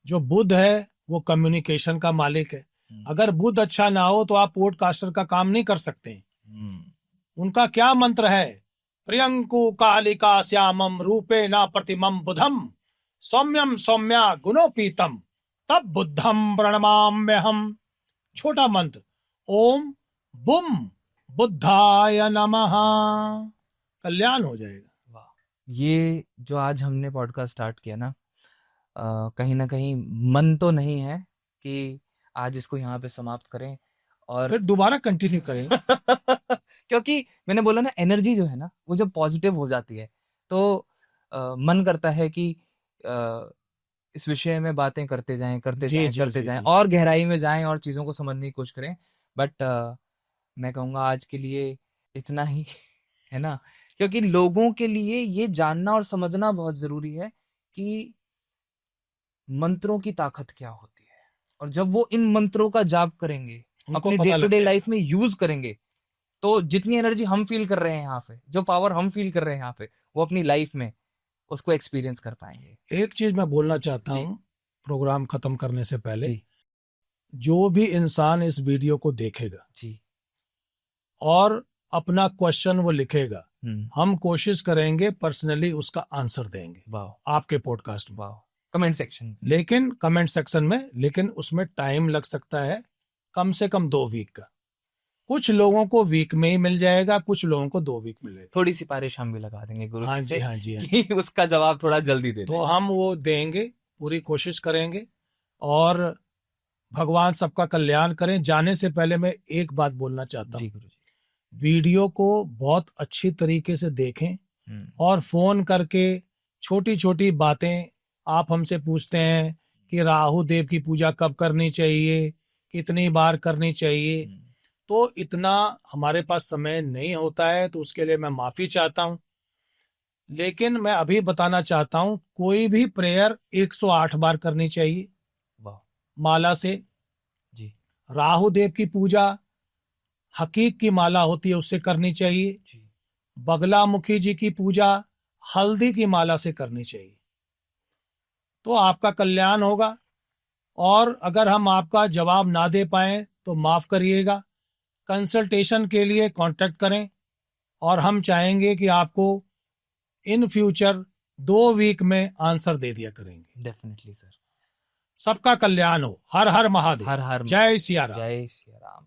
जो बुध है वो कम्युनिकेशन का मालिक है। अगर बुध अच्छा ना हो तो आप पॉडकास्टर का काम नहीं कर सकते। उनका क्या मंत्र है? प्रियंकु कालिका श्यामम रूपे न प्रतिमम बुधम सौम्यम सौम्या गुणोपीतम तब बुद्धम प्रणमाम्यहम। छोटा मंत्र, ओम बुम बुद्धाय नमः, कल्याण हो जाएगा। वाह। ये जो आज हमने पॉडकास्ट स्टार्ट किया ना, कहीं ना कहीं मन तो नहीं है कि आज इसको यहाँ पे समाप्त करें और फिर दोबारा कंटिन्यू करें। क्योंकि मैंने बोला ना, एनर्जी जो है ना वो जब पॉजिटिव हो जाती है तो मन करता है कि इस विषय में बातें करते जाएं और गहराई में जाएं और चीजों को समझने की कोशिश करें। बट मैं कहूँगा आज के लिए इतना ही है ना, क्योंकि लोगों के लिए ये जानना और समझना बहुत जरूरी है कि मंत्रों की ताकत क्या होती है, और जब वो इन मंत्रों का जाप करेंगे, अपनी डे टू डे लाइफ में यूज करेंगे, तो जितनी एनर्जी हम फील कर रहे हैं यहाँ पे, जो पावर हम फील कर रहे हैं यहाँ पे, वो अपनी लाइफ में उसको एक्सपीरियंस कर पाएंगे। एक चीज मैं बोलना चाहता हूँ प्रोग्राम खत्म करने से पहले, जो भी इंसान इस वीडियो को देखेगा जी और अपना क्वेश्चन वो लिखेगा, हम कोशिश करेंगे पर्सनली उसका आंसर देंगे। वाह। आपके पॉडकास्ट में, कमेंट सेक्शन, लेकिन कमेंट सेक्शन में, लेकिन उसमें टाइम लग सकता है कम से कम 2 वीक का। कुछ लोगों को वीक में ही मिल जाएगा, कुछ लोगों को 2 वीक मिलेगा। थोड़ी सिफारिश हम भी लगा देंगे गुरु हाँ जी, जी, हाँ जी, हाँ कि उसका जवाब थोड़ा जल्दी दे तो हम वो देंगे, पूरी कोशिश करेंगे। और भगवान सबका कल्याण करें। जाने से पहले मैं एक बात बोलना चाहता हूँ, वीडियो को बहुत अच्छी तरीके से देखें और फोन करके छोटी छोटी बातें आप हमसे पूछते हैं कि राहु देव की पूजा कब करनी चाहिए, कितनी बार करनी चाहिए, तो इतना हमारे पास समय नहीं होता है, तो उसके लिए मैं माफी चाहता हूं। लेकिन मैं अभी बताना चाहता हूं, कोई भी प्रेयर 108 बार करनी चाहिए माला से। जी। राहु देव की पूजा हकीक की माला होती है, उससे करनी चाहिए। जी। बगलामुखी जी की पूजा हल्दी की माला से करनी चाहिए। तो आपका कल्याण होगा। और अगर हम आपका जवाब ना दे पाए तो माफ करिएगा। कंसल्टेशन के लिए कांटेक्ट करें और हम चाहेंगे कि आपको इन फ्यूचर 2 वीक में आंसर दे दिया करेंगे। Definitely sir. सबका कल्याण हो। हर हर महादेव। हर हर जय सिया राम। जय सिया राम।